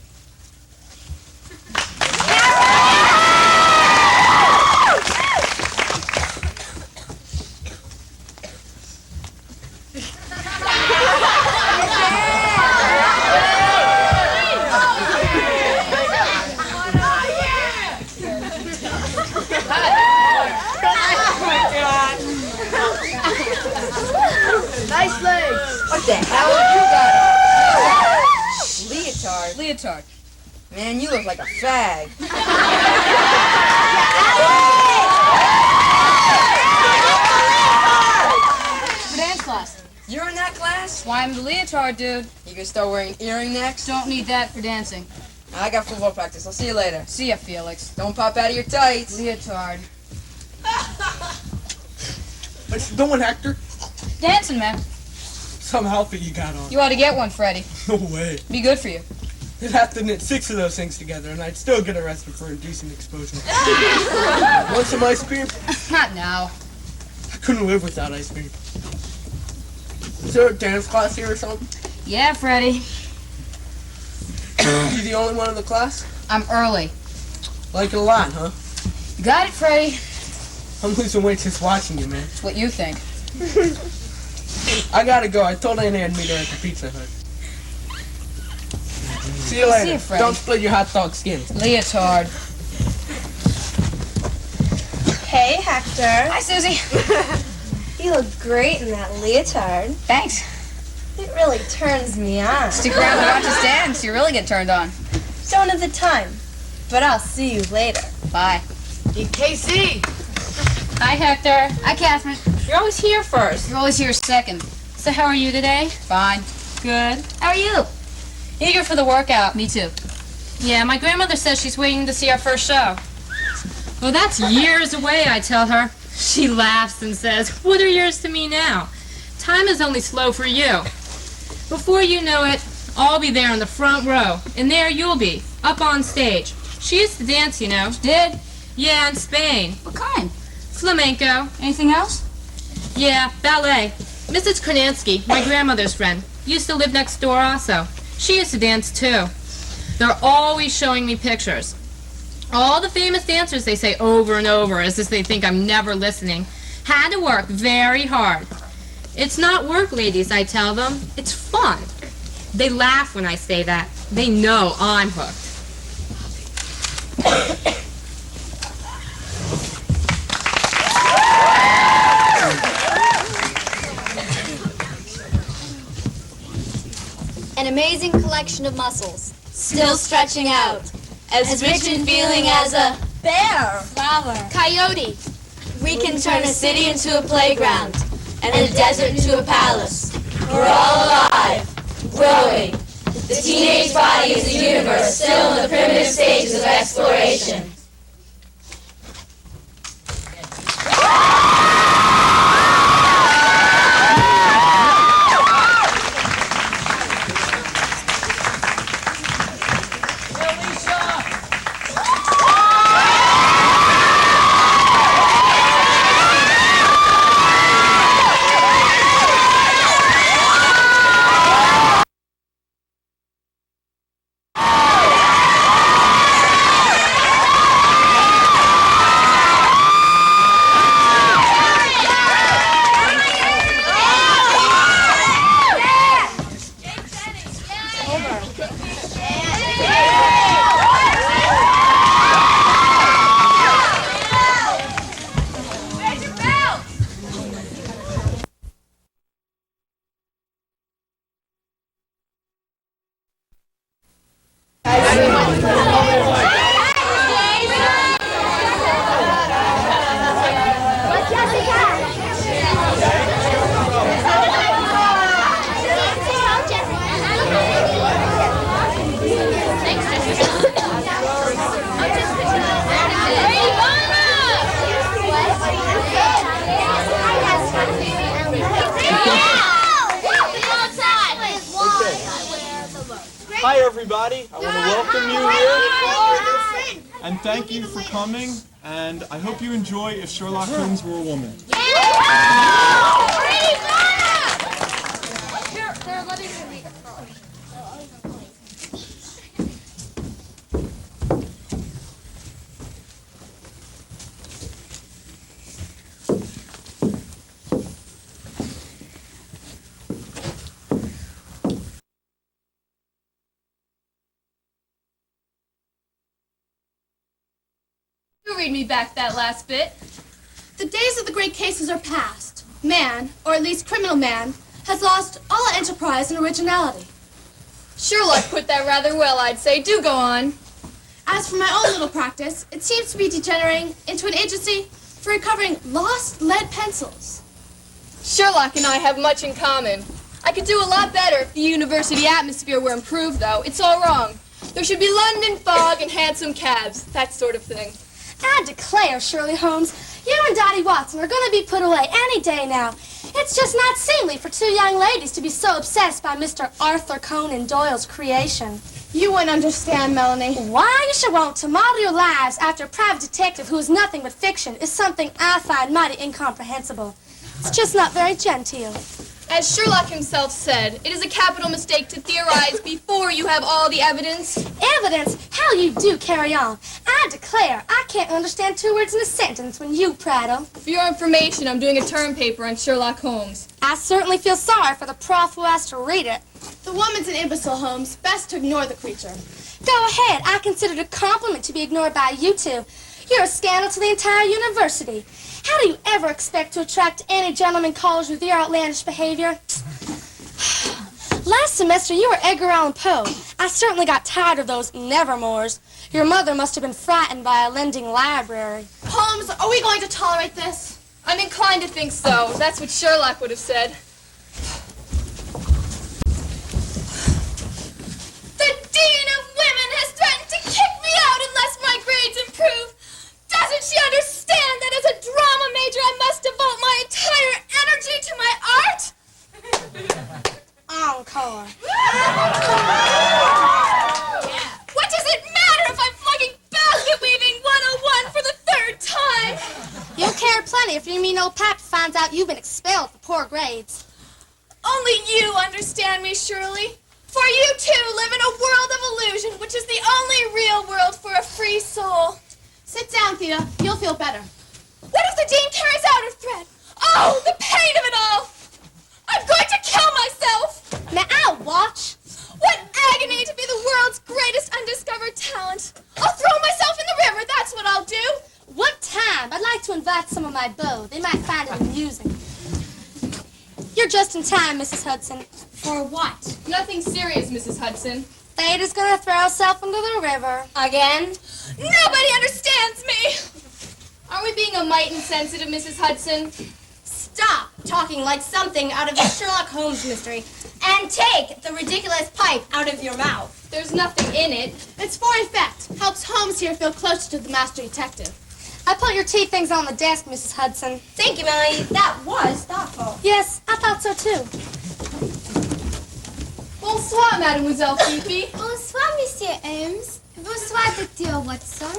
Nice legs. What the hell have you got? Leotard. Man, you look like a fag. Dance class. You're in that class? Why, I'm the leotard, dude. You gonna start wearing earring next? Don't need that for dancing. I got football practice. I'll see you later. See ya, Felix. Don't pop out of your tights. Leotard. What you doing, Hector? Dancing, man. Some outfit you got on. You ought to get one, Freddie. No way. Be good for you. You'd have to knit 6 of those things together, and I'd still get arrested for indecent exposure. Want some ice cream? Not now. I couldn't live without ice cream. Is there a dance class here or something? Yeah, Freddie. You the only one in the class? I'm early. Like it a lot, huh? You got it, Freddie. I'm losing weight just watching you, man. It's what you think. I gotta go. I told Aunt Ann to meet her at the Pizza Hut. See you later. See you, Freddie. Don't split your hot dog skins. Leotard. Hey, Hector. Hi, Susie. You look great in that leotard. Thanks. It really turns me on. Stick around and watch us dance. You really get turned on. Don't have the time. But I'll see you later. Bye. Meet Casey. Hi, Hector. Hi, Catherine. You're always here first. You're always here second. So how are you today? Fine. Good. How are you? Eager for the workout. Me too. Yeah, my grandmother says she's waiting to see our first show. Well, that's years away, I tell her. She laughs and says, what are years to me now? Time is only slow for you. Before you know it, I'll be there in the front row, and there you'll be, up on stage. She used to dance, you know. Did? Yeah, in Spain. What kind? Flamenco. Anything else? Yeah, ballet. Mrs. Kronansky, my grandmother's friend, used to live next door also. She used to dance too. They're always showing me pictures. All the famous dancers, they say over and over, as if they think I'm never listening, had to work very hard. It's not work, ladies, I tell them. It's fun. They laugh when I say that. They know I'm hooked. An amazing collection of muscles, still stretching out, as rich in feeling as a bear, flower, Coyote. We can turn a city into a playground, and a desert into a palace. We're all alive, growing. The teenage body is a universe still in the primitive stages of exploration. Hi everybody, I want to welcome you here and thank you for coming, and I hope you enjoy If Sherlock Holmes Were a Woman. You read me back that last bit. The days of the great cases are past. Man, or at least criminal man, has lost all enterprise and originality. Sherlock put that rather well, I'd say. Do go on. As for my own little practice, it seems to be degenerating into an agency for recovering lost lead pencils. Sherlock and I have much in common. I could do a lot better if the university atmosphere were improved, though. It's all wrong. There should be London fog and handsome cabs, that sort of thing. I declare, Shirley Holmes, you and Dottie Watson are going to be put away any day now. It's just not seemly for two young ladies to be so obsessed by Mr. Arthur Conan Doyle's creation. You wouldn't understand, Melanie. Why you should want to model your lives after a private detective who is nothing but fiction is something I find mighty incomprehensible. It's just not very genteel. As Sherlock himself said, it is a capital mistake to theorize before you have all the evidence. Evidence? How you do carry on. I declare, I can't understand 2 words in a sentence when you prattle. For your information, I'm doing a term paper on Sherlock Holmes. I certainly feel sorry for the prof who has to read it. The woman's an imbecile, Holmes. Best to ignore the creature. Go ahead. I consider it a compliment to be ignored by you two. You're a scandal to the entire university. How do you ever expect to attract any gentleman callers with your outlandish behavior? Last semester, you were Edgar Allan Poe. I certainly got tired of those nevermores. Your mother must have been frightened by a lending library. Holmes, are we going to tolerate this? I'm inclined to think so. That's what Sherlock would have said. The Dean of Women has threatened to kick me out unless my grades improve. Doesn't she understand that as a drama major I must devote my entire energy to my art? Encore. What does it matter if I'm flunking basket weaving 101 for the third time? You'll care plenty if your mean old pap finds out you've been expelled for poor grades. Only you understand me, Shirley. For you too live in a world of illusion, which is the only real world for a free soul. Sit down, Thea. You'll feel better. What if the Dean carries out her threat? Oh, the pain of it all! I'm going to kill myself! Now I'll watch. What agony to be the world's greatest undiscovered talent. I'll throw myself in the river, that's what I'll do. What time? I'd like to invite some of my beaux. They might find it amusing. You're just in time, Mrs. Hudson. For what? Nothing serious, Mrs. Hudson. Thada's gonna throw herself into the river. Again? Nobody understands me! Aren't we being a mite insensitive, Mrs. Hudson? Stop talking like something out of a Sherlock Holmes mystery, and take the ridiculous pipe out of your mouth. There's nothing in it. It's for effect. Helps Holmes here feel closer to the master detective. I put your tea things on the desk, Mrs. Hudson. Thank you, Melanie. That was thoughtful. Yes, I thought so too. Bonsoir, Mademoiselle Fifi. Bonsoir, Monsieur Holmes. Bonsoir, Dr. Watson.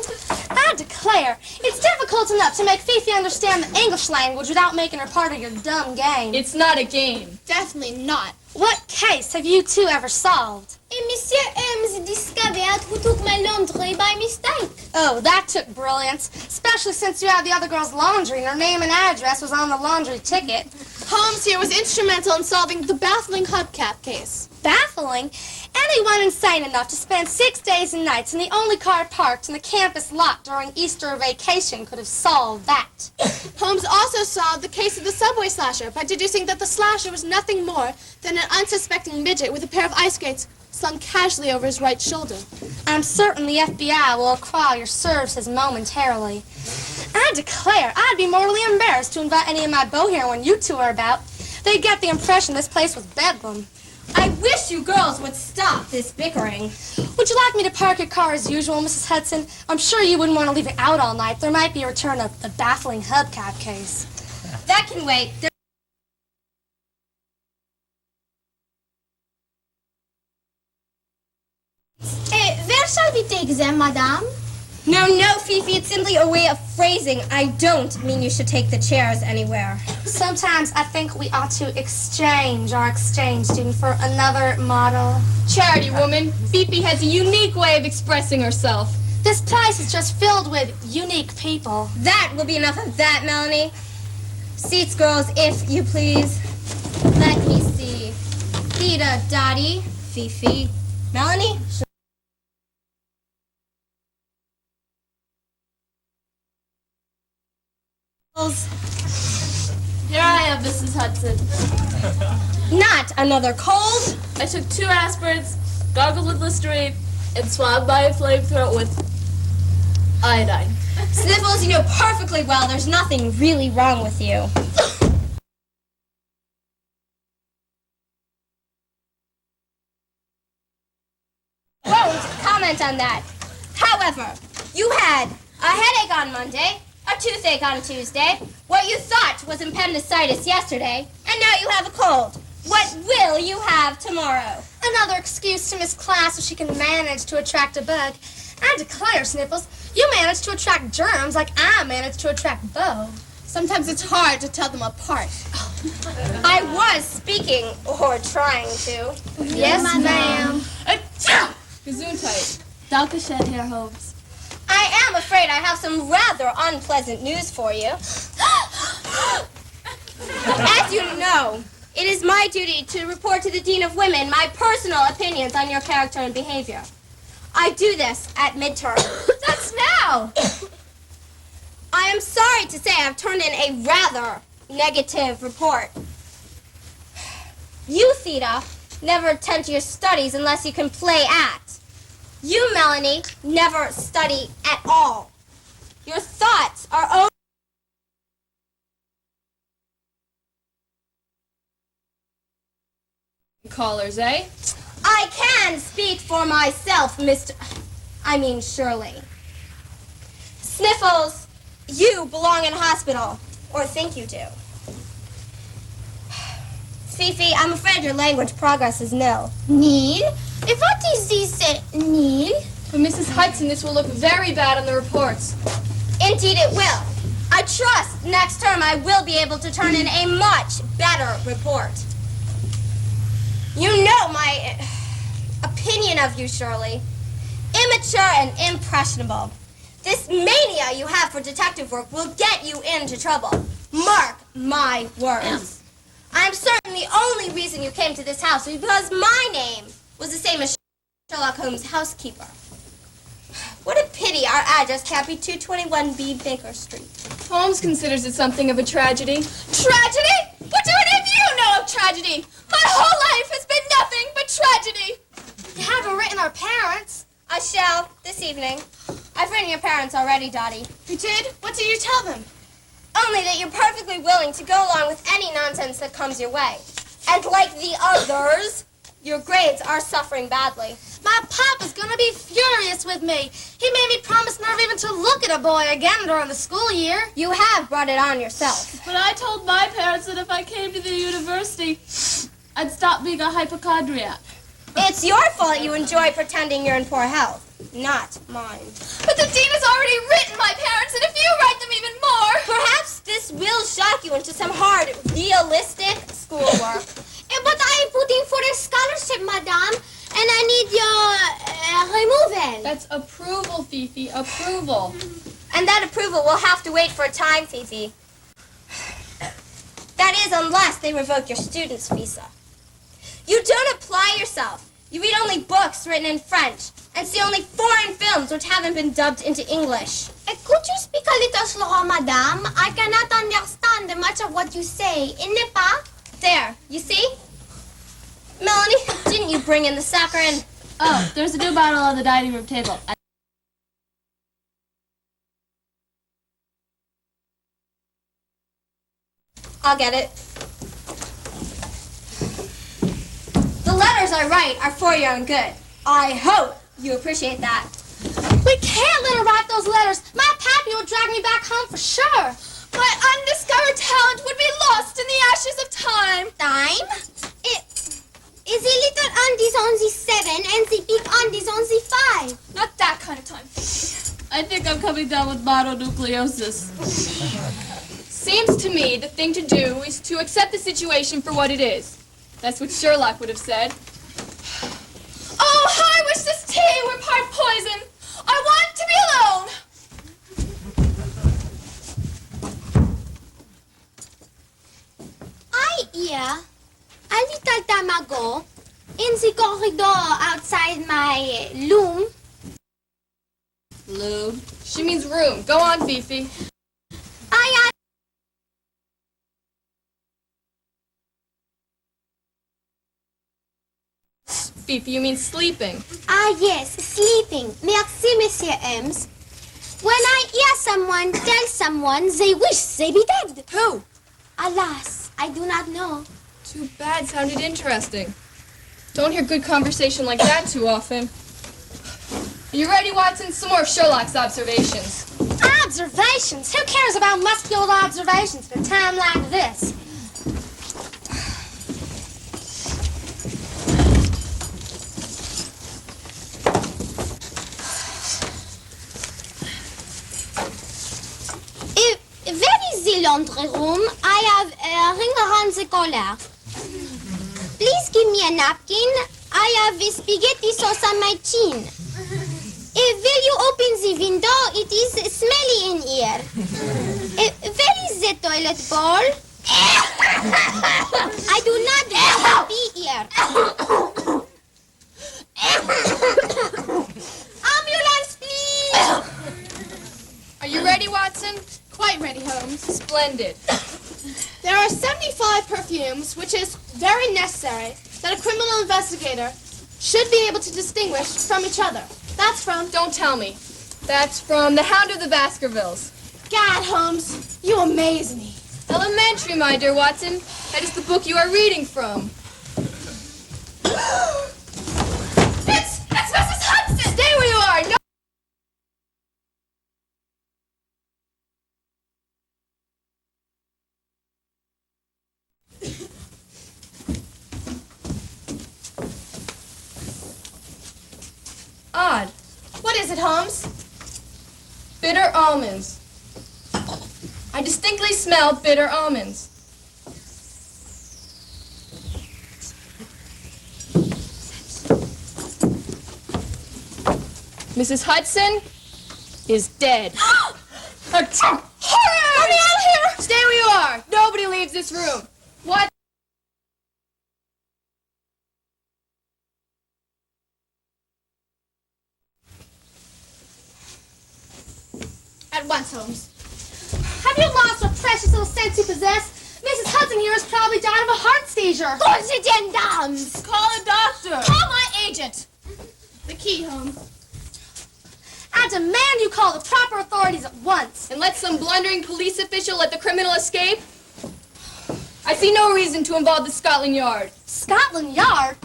I declare, it's difficult enough to make Fifi understand the English language without making her part of your dumb game. It's not a game. Definitely not. What case have you two ever solved? And Monsieur Holmes discovered who took my laundry by mistake. Oh, that took brilliance, especially since you had the other girl's laundry and her name and address was on the laundry ticket. Holmes here was instrumental in solving the baffling hubcap case. Baffling? Anyone insane enough to spend 6 days and nights in the only car parked in the campus lot during Easter vacation could have solved that. Holmes also solved the case of the subway slasher by deducing that the slasher was nothing more than an unsuspecting midget with a pair of ice skates slung casually over his right shoulder. I'm certain the FBI will acquire your services momentarily. I declare, I'd be mortally embarrassed to invite any of my beaux here when you two are about. They'd get the impression this place was bedlam. I wish you girls would stop this bickering. Would you like me to park your car as usual, Mrs. Hudson? I'm sure you wouldn't want to leave it out all night. There might be a return of the baffling hubcap case. That can wait. Where shall we take them, madame? No, Fifi, it's simply a way of phrasing. I don't mean you should take the chairs anywhere. Sometimes I think we ought to exchange our exchange student for another model. Charity woman, Fifi has a unique way of expressing herself. This place is just filled with unique people. That will be enough of that, Melanie. Seats, girls, if you please. Let me see. Theta, Dottie, Fifi, Melanie. Here I am, Mrs. Hudson. Not another cold. I took 2 aspirins, gargled with Listerine, and swabbed my flamethrower with iodine. Sniffles, you know perfectly well there's nothing really wrong with you. Won't comment on that. However, you had a headache on Monday, a toothache on Tuesday, what you thought was appendicitis yesterday, and now you have a cold. What will you have tomorrow? Another excuse to miss class so she can manage to attract a bug. I declare, Sniffles, you manage to attract germs like I managed to attract beaux. Sometimes it's hard to tell them apart. I was speaking, or trying to. Yes, ma'am. Gesundheit. Dankeschön, Herr Holmes. I am afraid I have some rather unpleasant news for you. As you know, it is my duty to report to the Dean of Women my personal opinions on your character and behavior. I do this at midterm. That's now! I am sorry to say I've turned in a rather negative report. You, Theta, never attend to your studies unless you can play act. You, Melanie, never study at all. Your thoughts are only... Callers, eh? I can speak for myself, Shirley. Sniffles, you belong in a hospital, or think you do. Fifi, I'm afraid your language progress is nil. Nil? What is this, Nil? But Mrs. Hudson, this will look very bad on the reports. Indeed it will. I trust next term I will be able to turn in a much better report. You know my opinion of you, Shirley. Immature and impressionable. This mania you have for detective work will get you into trouble. Mark my words. I'm certain the only reason you came to this house was because my name was the same as Sherlock Holmes' housekeeper. What a pity our address can't be 221B Baker Street. Holmes considers it something of a tragedy. Tragedy? What do any of you know of tragedy? My whole life has been nothing but tragedy. You haven't written our parents. I shall, this evening. I've written your parents already, Dottie. You did? What did you tell them? Only that you're perfectly willing to go along with any nonsense that comes your way. And like the others, your grades are suffering badly. My papa's gonna be furious with me. He made me promise never even to look at a boy again during the school year. You have brought it on yourself. But I told my parents that if I came to the university, I'd stop being a hypochondriac. It's your fault you enjoy pretending you're in poor health, not mine. But the dean has already written my parents, and if you write them even more... Perhaps this will shock you into some hard, realistic schoolwork. But I'm putting for a scholarship, madame, and I need your removal. That's approval, Fifi, approval. And that approval will have to wait for a time, Fifi. That is, unless they revoke your student's visa. You don't apply yourself. You read only books written in French and see only foreign films which haven't been dubbed into English. Could you speak a little slower, madame? I cannot understand much of what you say. N'est pas? There, you see? Melanie, didn't you bring in the saccharin? Oh, there's a new bottle on the dining room table. I'll get it. The letters I write are for your own good. I hope you appreciate that. We can't let her write those letters. My pappy will drag me back home for sure. My undiscovered talent would be lost in the ashes of time. Time? Is the little undies on the 7 and the big undies on the 5? Not that kind of time. I think I'm coming down with mononucleosis. Seems to me the thing to do is to accept the situation for what it is. That's what Sherlock would have said. Oh, I wish this tea were part poison. I want to be alone. I hear a little time ago in the corridor outside my loom. Loom? She means room. Go on, Fifi. Fifi, you mean sleeping. Ah, yes, sleeping. Merci, Monsieur Ems. When I hear someone tell someone they wish they be dead. Who? Alas, I do not know. Too bad. Sounded interesting. Don't hear good conversation like that too often. Are you ready, Watson? Some more of Sherlock's observations. Observations? Who cares about muscular observations at a time like this? Where is the laundry room? I have a ring around the collar. Please give me a napkin. I have spaghetti sauce on my chin. Will you open the window? It is smelly in here. Where is the toilet bowl? I do not want to be here. Ambulance, please! Are you ready, Watson? Quite ready, Holmes. Splendid. There are 75 perfumes, which is very necessary, that a criminal investigator should be able to distinguish from each other. That's from... Don't tell me. That's from The Hound of the Baskervilles. Gad, Holmes, you amaze me. Elementary, my dear Watson. That is the book you are reading from. It's Mrs. Hudson! Stay where you are! No. Odd. What is it, Holmes? Bitter almonds. I distinctly smell bitter almonds. Mrs. Hudson is dead. Hurry out of here! Stay where you are. Nobody leaves this room. What? At once, Holmes. Have you lost what precious little sense you possess? Mrs. Hudson here has probably died of a heart seizure. Call a doctor. Call my agent. The key, Holmes. I demand you call the proper authorities at once. And let some blundering police official let the criminal escape? I see no reason to involve the Scotland Yard. Scotland Yard?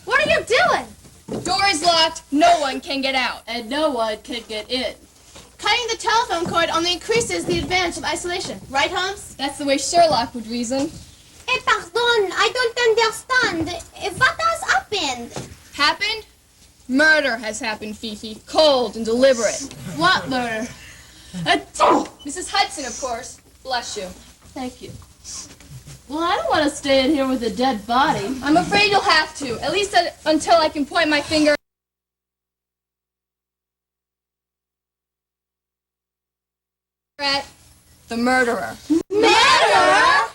What are you doing? The door is locked, no one can get out. And no one can get in. Cutting the telephone cord only increases the advantage of isolation. Right, Holmes? That's the way Sherlock would reason. Pardon, I don't understand. What has happened? Happened? Murder has happened, Fifi. Cold and deliberate. What murder? Mrs. Hudson, of course. Bless you. Thank you. Well, I don't want to stay in here with a dead body. I'm afraid you'll have to, at least until I can point my finger at the murderer. Murderer?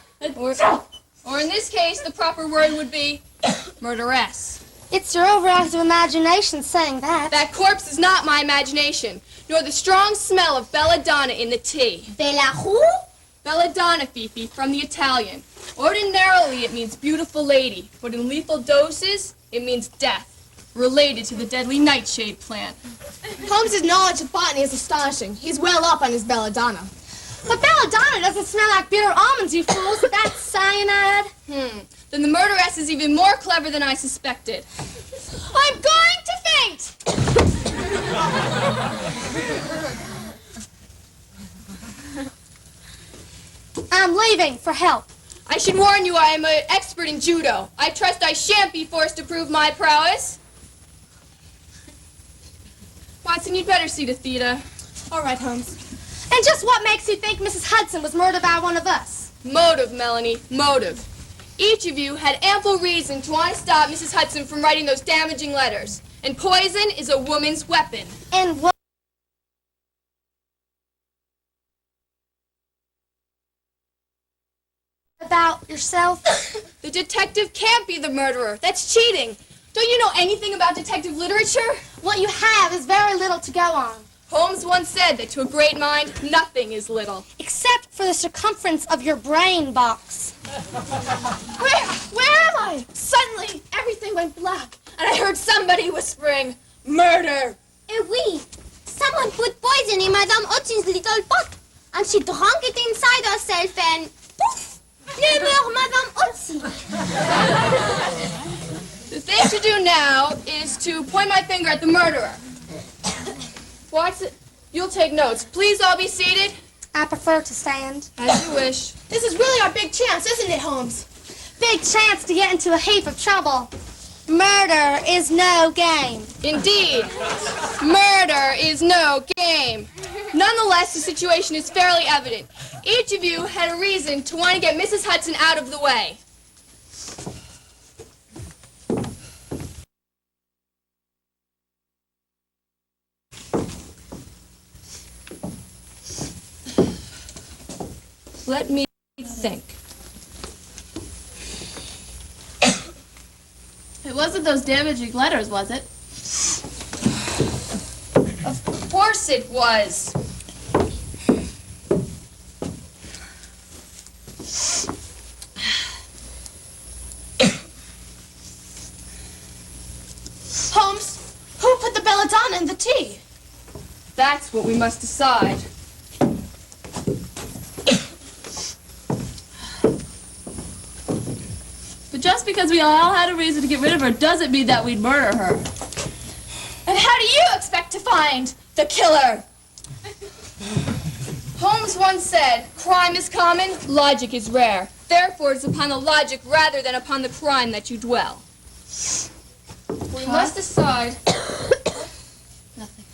Or in this case, the proper word would be murderess. It's your overactive imagination saying that. That corpse is not my imagination, nor the strong smell of belladonna in the tea. Bella who? Belladonna, Fifi, from the Italian. Ordinarily, it means beautiful lady, but in lethal doses, it means death, related to the deadly nightshade plant. Holmes's knowledge of botany is astonishing. He's well up on his belladonna. But belladonna doesn't smell like bitter almonds, you fools. That's cyanide. Then the murderess is even more clever than I suspected. I'm going to faint! I'm leaving for help. I should warn you I am an expert in judo. I trust I shan't be forced to prove my prowess. Watson, you'd better see to Theta. All right, Holmes. And just what makes you think Mrs. Hudson was murdered by one of us? Motive, Melanie, motive. Each of you had ample reason to want to stop Mrs. Hudson from writing those damaging letters. And poison is a woman's weapon. And what? About yourself? The detective can't be the murderer. That's cheating. Don't you know anything about detective literature? What you have is very little to go on. Holmes once said that to a great mind, nothing is little. Except for the circumference of your brain box. Where am I? Suddenly, everything went black, and I heard somebody whispering, "Murder!" Oui. Someone put poison in Madame Hutchins' little pot, and she drank it inside herself, and poof! Never Madame Hutchins. The thing to do now is to point my finger at the murderer. Watson, you'll take notes. Please all be seated. I prefer to stand. As you wish. This is really our big chance, isn't it, Holmes? Big chance to get into a heap of trouble. Murder is no game. Indeed. Murder is no game. Nonetheless, the situation is fairly evident. Each of you had a reason to want to get Mrs. Hudson out of the way. Let me think. It wasn't those damaging letters, was it? Of course it was. the tea? That's what we must decide. But just because we all had a reason to get rid of her doesn't mean that we'd murder her. And how do you expect to find the killer? Holmes once said, crime is common, logic is rare. Therefore, it's upon the logic rather than upon the crime that you dwell. We must decide... Nothing.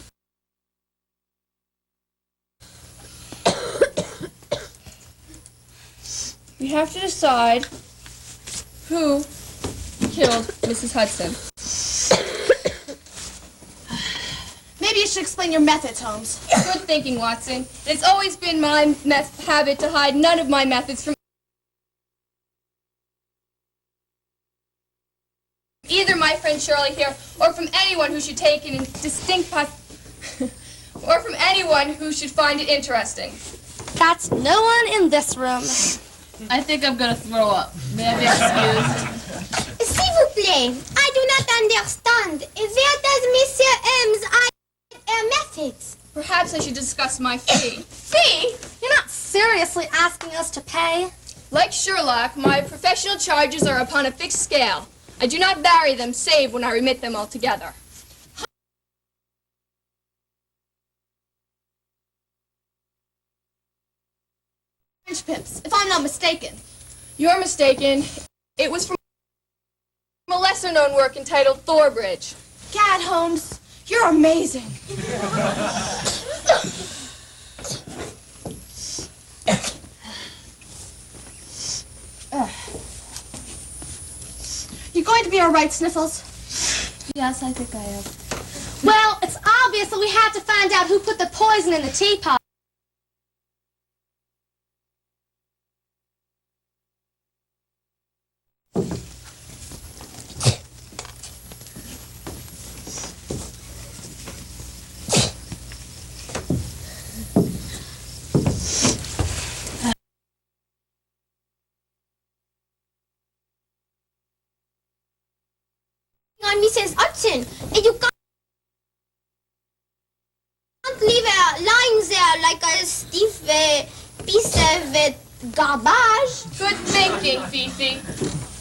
We have to decide who killed Mrs. Hudson. Maybe you should explain your methods, Holmes. Good thinking, Watson. It's always been my habit to hide none of my methods from either my friend Shirley here or from anyone who should take it in distinct or from anyone who should find it interesting. That's no one in this room. I think I'm gonna throw up. May I be excused? S'il vous plaît, I do not understand. Where does Monsieur Holmes hide methods? Perhaps I should discuss my fee. Fee? You're not seriously asking us to pay? Like Sherlock, my professional charges are upon a fixed scale. I do not vary them save when I remit them altogether. French pimps, if I'm not mistaken. You're mistaken. It was from a lesser-known work entitled Thorbridge. Gad, Holmes, you're amazing. You going to be all right, Sniffles? Yes, I think I am. Well, it's obvious that we have to find out who put the poison in the teapot. On Mrs. Hudson, and you can't leave her lying there like a stiff piece of garbage. Good thinking, Fifi.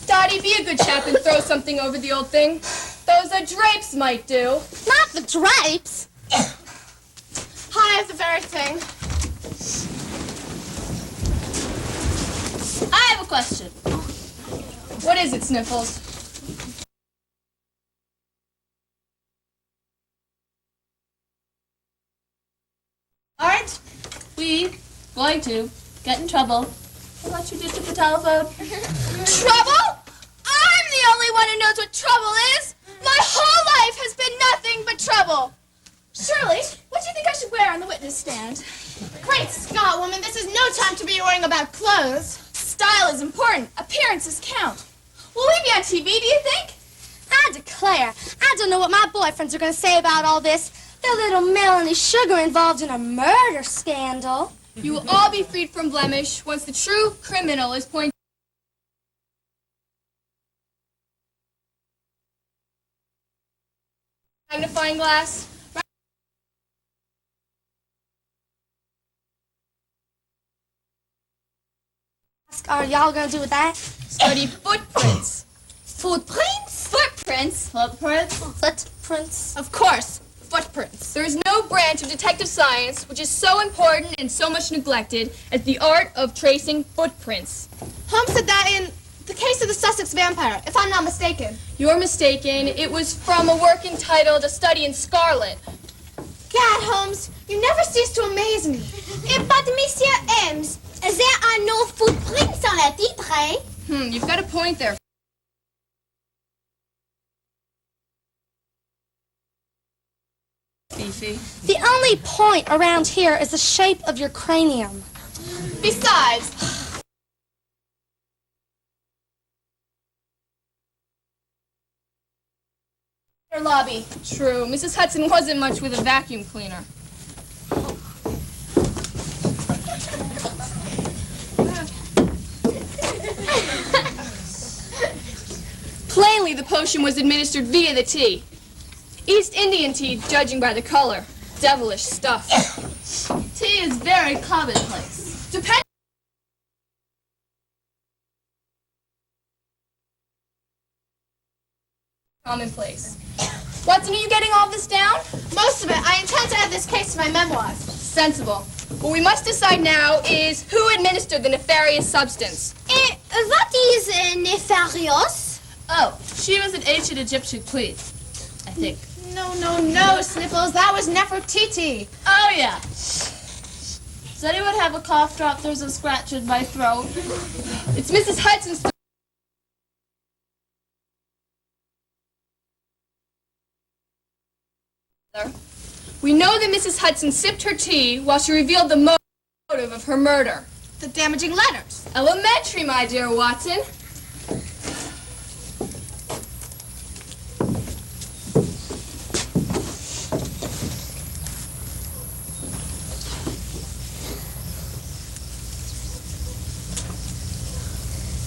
Dottie, be a good chap and throw something over the old thing. Those drapes might do. Not the drapes. Hi, I have the very thing. I have a question. What is it, Sniffles? Aren't we going to get in trouble for what you did to the telephone? Trouble? I'm the only one who knows what trouble is. My whole life has been nothing but trouble. Shirley, what do you think I should wear on the witness stand? Great Scott, woman, this is no time to be worrying about clothes. Style is important. Appearances count. Will we be on TV, do you think? I declare, I don't know what my boyfriends are going to say about all this. Their little Melanie Sugar involved in a murder scandal. You will all be freed from blemish once the true criminal is pointed. Magnifying glass. Are y'all going to do with that? Study footprints. Footprints? Footprints. Footprints. Footprints. Of course. Footprints. There is no branch of detective science which is so important and so much neglected as the art of tracing footprints. Holmes said that in the case of the Sussex vampire, if I'm not mistaken. You're mistaken. It was from a work entitled A Study in Scarlet. Gad, Holmes, you never cease to amaze me. But Monsieur Holmes, there are no footprints on la titre. You've got a point there. Fifi. The only point around here is the shape of your cranium. Besides, Her lobby. True. Mrs. Hudson wasn't much with a vacuum cleaner. Plainly, the potion was administered via the tea. East Indian tea, judging by the color. Devilish stuff. Tea is very commonplace. Depends. Commonplace. Watson, are you getting all this down? Most of it. I intend to add this case to my memoirs. Sensible. What we must decide now is who administered the nefarious substance. What is nefarious? Oh, she was an ancient Egyptian queen, I think. No, Sniffles. That was Nefertiti. Oh, yeah. Does anyone have a cough drop? There's a scratch in my throat. It's Mrs. Hudson's. We know that Mrs. Hudson sipped her tea while she revealed the motive of her murder. The damaging letters. Elementary, my dear Watson.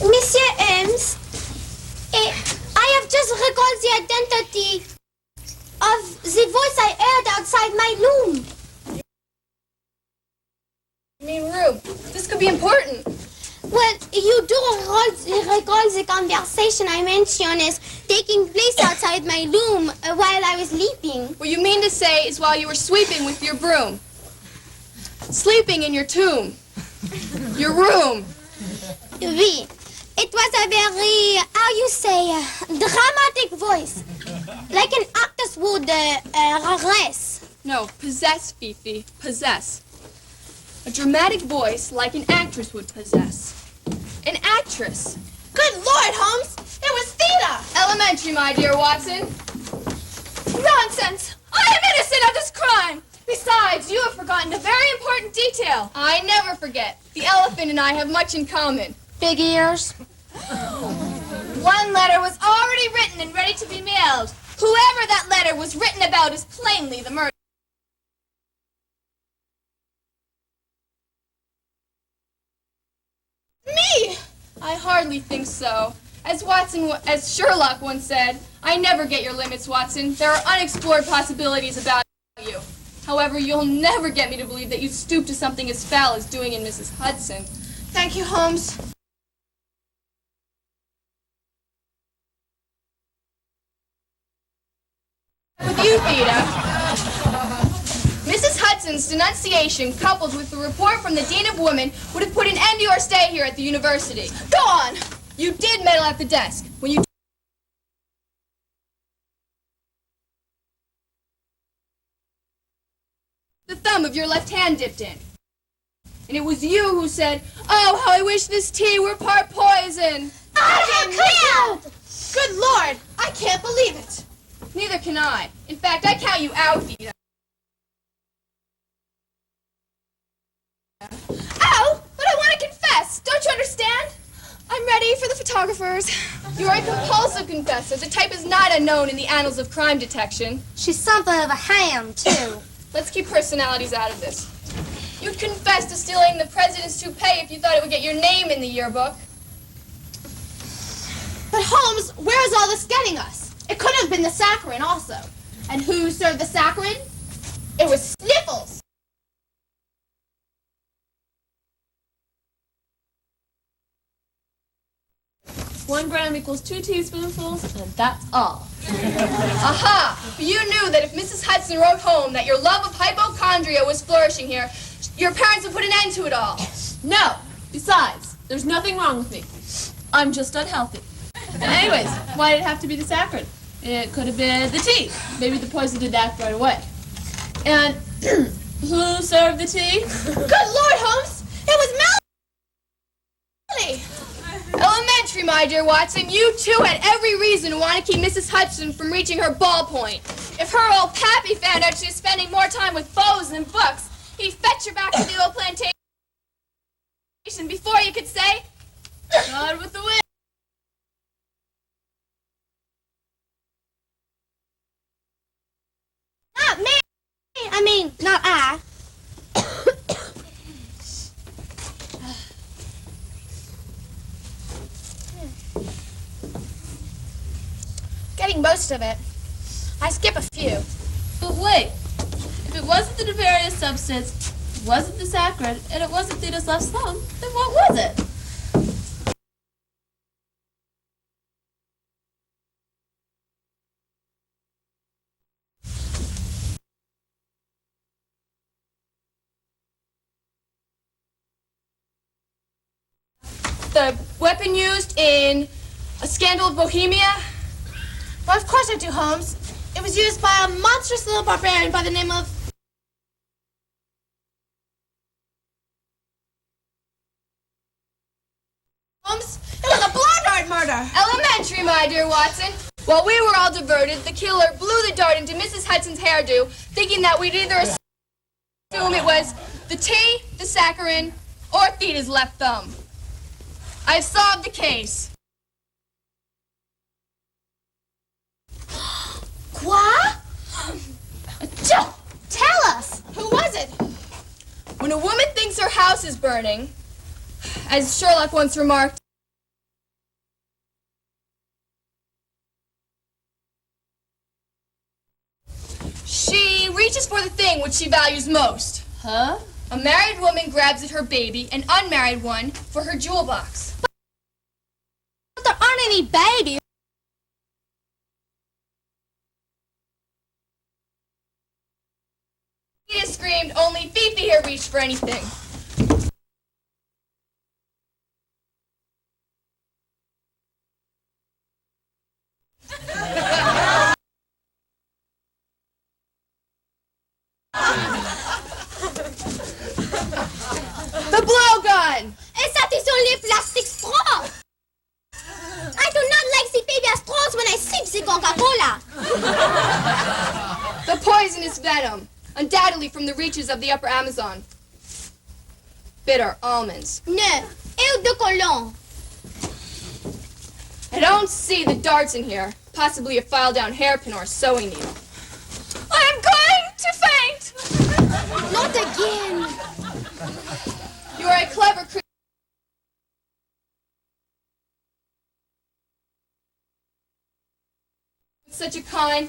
Monsieur Holmes, I have just recalled the identity of the voice I heard outside my room. You mean room? This could be important. Well, you do recall the conversation I mentioned as taking place outside my room while I was sleeping. What you mean to say is while you were sweeping with your broom. Sleeping in your tomb. Your room. Oui. It was a very, how you say, dramatic voice. Like an actress would regress. No, possess, Fifi. Possess. A dramatic voice like an actress would possess. An actress. Good Lord, Holmes! It was Theta! Elementary, my dear Watson. Nonsense! I am innocent of this crime! Besides, you have forgotten a very important detail. I never forget. The elephant and I have much in common. Big ears. One letter was already written and ready to be mailed. Whoever that letter was written about is plainly the murderer. Me? I hardly think so. As Sherlock once said, I never get your limits, Watson. There are unexplored possibilities about you. However, you'll never get me to believe that you stoop to something as foul as doing in Mrs. Hudson. Thank you, Holmes. With you, Theta. Mrs. Hudson's denunciation, coupled with the report from the Dean of Women, would have put an end to your stay here at the university. Go on! You did meddle at the desk. When you the thumb of your left hand dipped in. And it was you who said, "Oh, how I wish this tea were part poison." Good Lord! I can't believe it. Neither can I. In fact, I count you out, Theta. Ow! But I want to confess. Don't you understand? I'm ready for the photographers. You are a compulsive confessor. The type is not unknown in the annals of crime detection. She's something of a ham, too. Let's keep personalities out of this. You'd confess to stealing the president's toupee if you thought it would get your name in the yearbook. But Holmes, where is all this getting us? It could have been the saccharin also. And who served the saccharin? It was Sniffles. One gram equals 2 teaspoonfuls, and that's all. Aha! You knew that if Mrs. Hudson wrote home that your love of hypochondria was flourishing here, your parents would put an end to it all. No. Besides, there's nothing wrong with me. I'm just unhealthy. And anyways, why did it have to be the saccharin? It could have been the tea. Maybe the poison did act right away. And who served the tea? Good Lord, Holmes! It was Melanie! Elementary, my dear Watson. You, too, had every reason to want to keep Mrs. Hudson from reaching her ballpoint. If her old pappy found out she was spending more time with beaux than books, he'd fetch her back to the old plantation before you could say, "God with the wind." Not me. I mean, not I. Getting most of it. I skip a few. But wait, if it wasn't the nefarious substance, it wasn't the saccharin, and it wasn't Theta's left thumb, then what was it? The weapon used in A Scandal of Bohemia? Well, of course I do, Holmes. It was used by a monstrous little barbarian by the name of... Holmes, it was a blowdart murder! Elementary, my dear Watson. While we were all diverted, the killer blew the dart into Mrs. Hudson's hairdo, thinking that we'd either assume it was the tea, the saccharin, or Theta's left thumb. I've solved the case. Quoi? Tell us! Who was it? When a woman thinks her house is burning, as Sherlock once remarked, she reaches for the thing which she values most. Huh? A married woman grabs at her baby, an unmarried one for her jewel box. But there aren't any babies. He screamed, only Fifi here reached for anything. The blowgun! Et ça, c'est sur les plastic straws! I do not like the baby straws when I sip the Coca-Cola! The poisonous venom, undoubtedly from the reaches of the upper Amazon. Bitter almonds. Ne, eau de Cologne. I don't see the darts in here. Possibly a file-down hairpin or a sewing needle. I'm going to faint! Not again. You are a clever creature. Such a kind,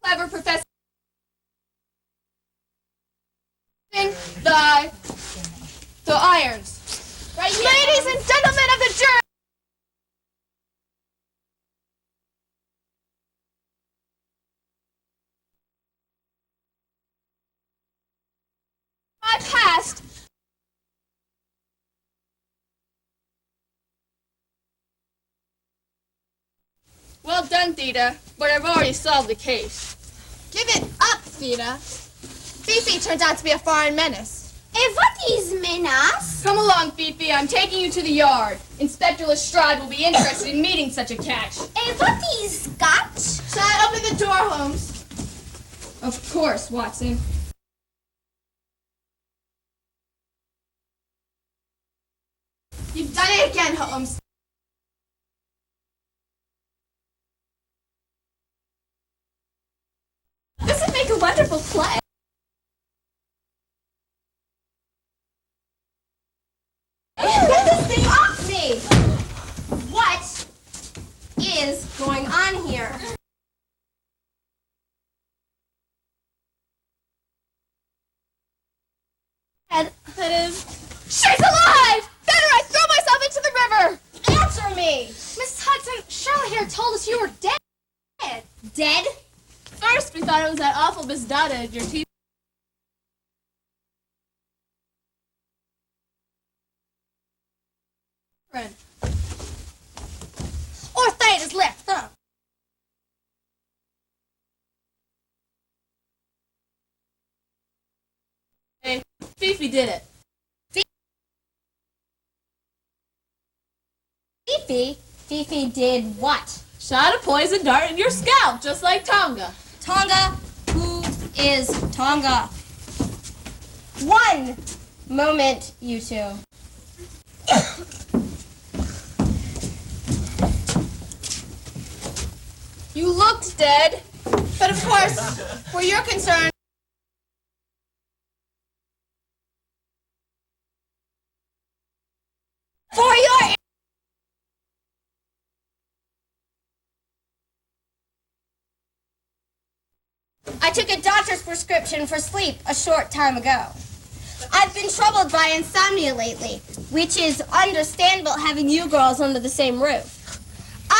clever professor. The irons. Right here. Ladies and gentlemen of the jury. I passed. Well done, Theta, but I've already solved the case. Give it up, Theta. Fifi turns out to be a foreign menace. Et what is menace? Come along, Fifi. I'm taking you to the yard. Inspector Lestrade will be interested in meeting such a catch. Et what is scotch? Shall I open the door, Holmes? Of course, Watson. You've done it again, Holmes. This would make a wonderful play. Get this thing off me! What is going on here? That is... She's alive! Better I throw myself into the river! Answer me! Miss Hudson, Shirley here told us you were dead. Dead? First, we thought it was that awful Miss Donna and your teeth. Or Theta's left thumb. Hey, Fifi did it. Fifi? Fifi did what? Shot a poison dart in your scalp, just like Tonga. Tonga? Who is Tonga? One moment, you two. You looked dead. But of course, where you're concerned... For your I took a doctor's prescription for sleep a short time ago. I've been troubled by insomnia lately, which is understandable having you girls under the same roof.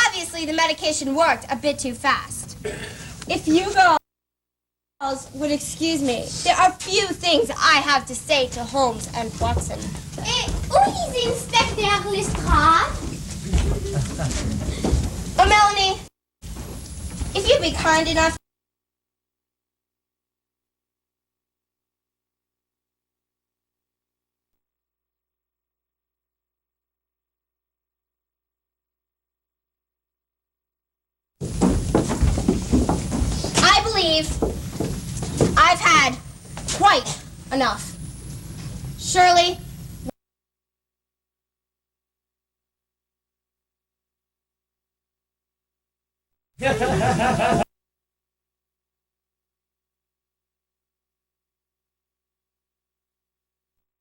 Obviously, the medication worked a bit too fast. If you girls would excuse me, there are few things I have to say to Holmes and Watson. Où is Inspecteur Lestrade? Oh, Melanie, if you'd be kind enough. I believe I've had quite enough. Shirley.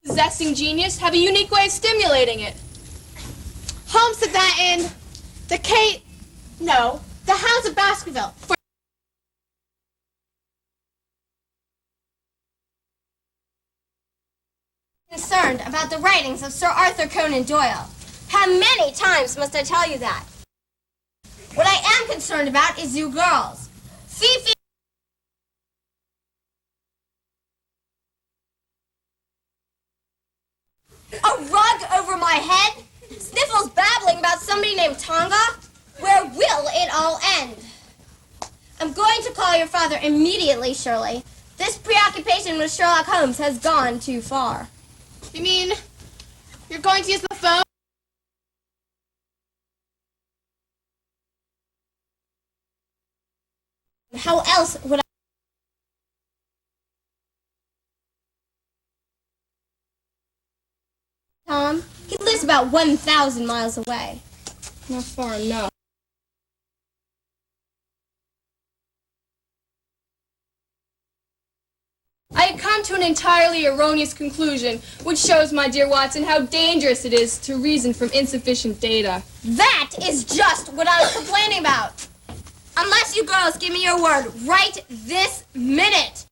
Possessing genius have a unique way of stimulating it. Holmes at that end. The Hounds of Baskerville. Concerned about the writings of Sir Arthur Conan Doyle. How many times must I tell you that? What I am concerned about is you girls. Fifi. A rug over my head? Sniffles babbling about somebody named Tonga? Where will it all end? I'm going to call your father immediately, Shirley. This preoccupation with Sherlock Holmes has gone too far. You mean you're going to use the phone? How else would I? Tom, he lives about 1,000 miles away. Not far enough. I had come to an entirely erroneous conclusion, which shows, my dear Watson, how dangerous it is to reason from insufficient data. That is just what I was complaining about. Unless you girls give me your word right this minute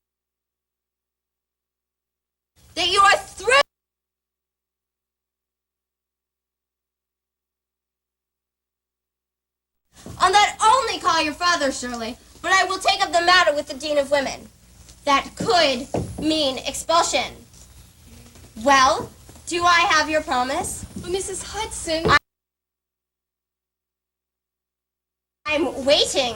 that you are through. On that only call your father, Shirley, but I will take up the matter with the Dean of Women. That could mean expulsion. Well, do I have your promise? But Mrs. Hudson... I'm waiting.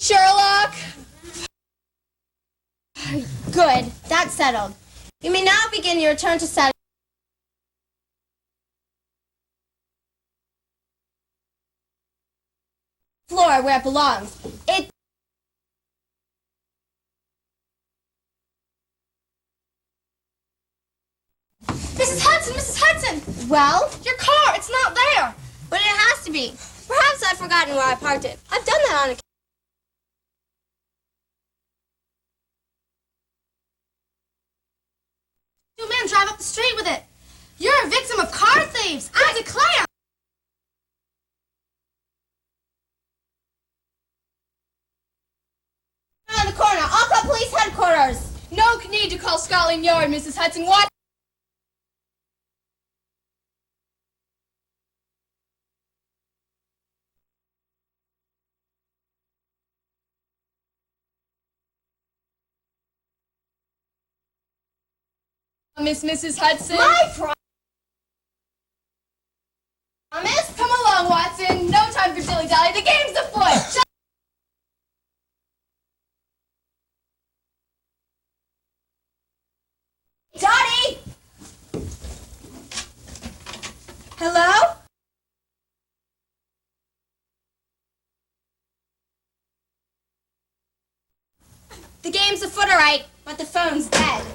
Sherlock! Good, that's settled. You may now begin your return to study. Floor where it belongs. Mrs. Hudson, Mrs. Hudson! Well? Your car, it's not there. But it has to be. Perhaps I've forgotten where I parked it. I've done that on occasion. Two men drive up the street with it. You're a victim of car thieves, I declare. Around the corner. I'll call police headquarters. No need to call Scotland Yard, Mrs. Hudson. What? Mrs. Hudson. My promise? Come along, Watson. No time for dilly-dally. The game's afoot. Dottie! Hello? The The game's afoot, all right, but the phone's dead.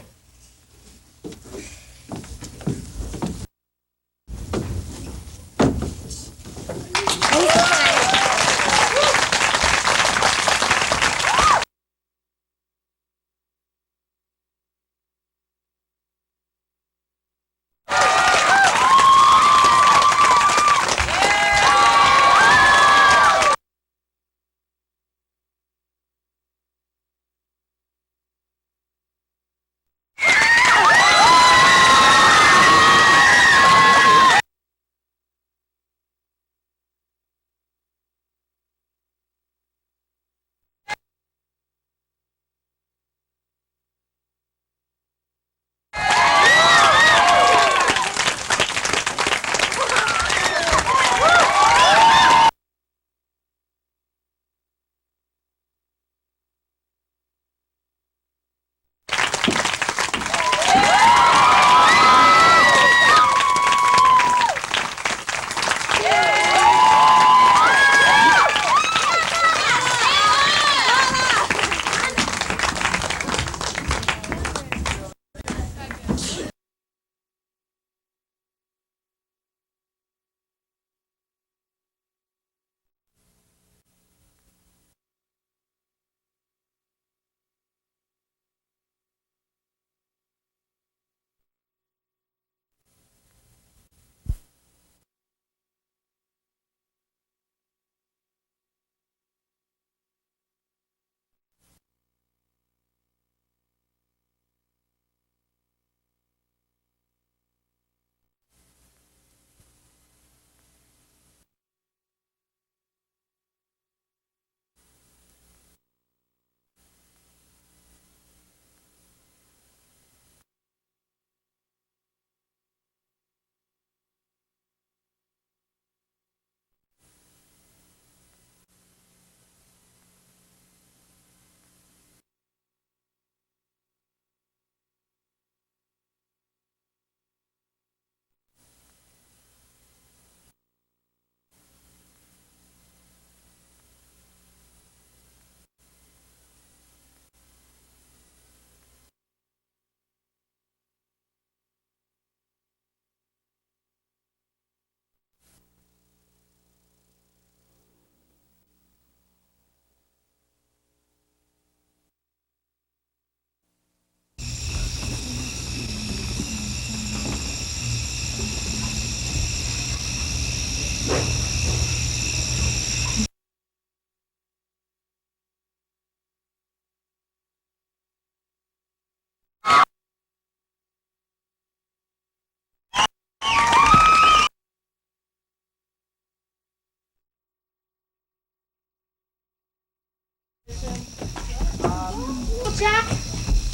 Jack,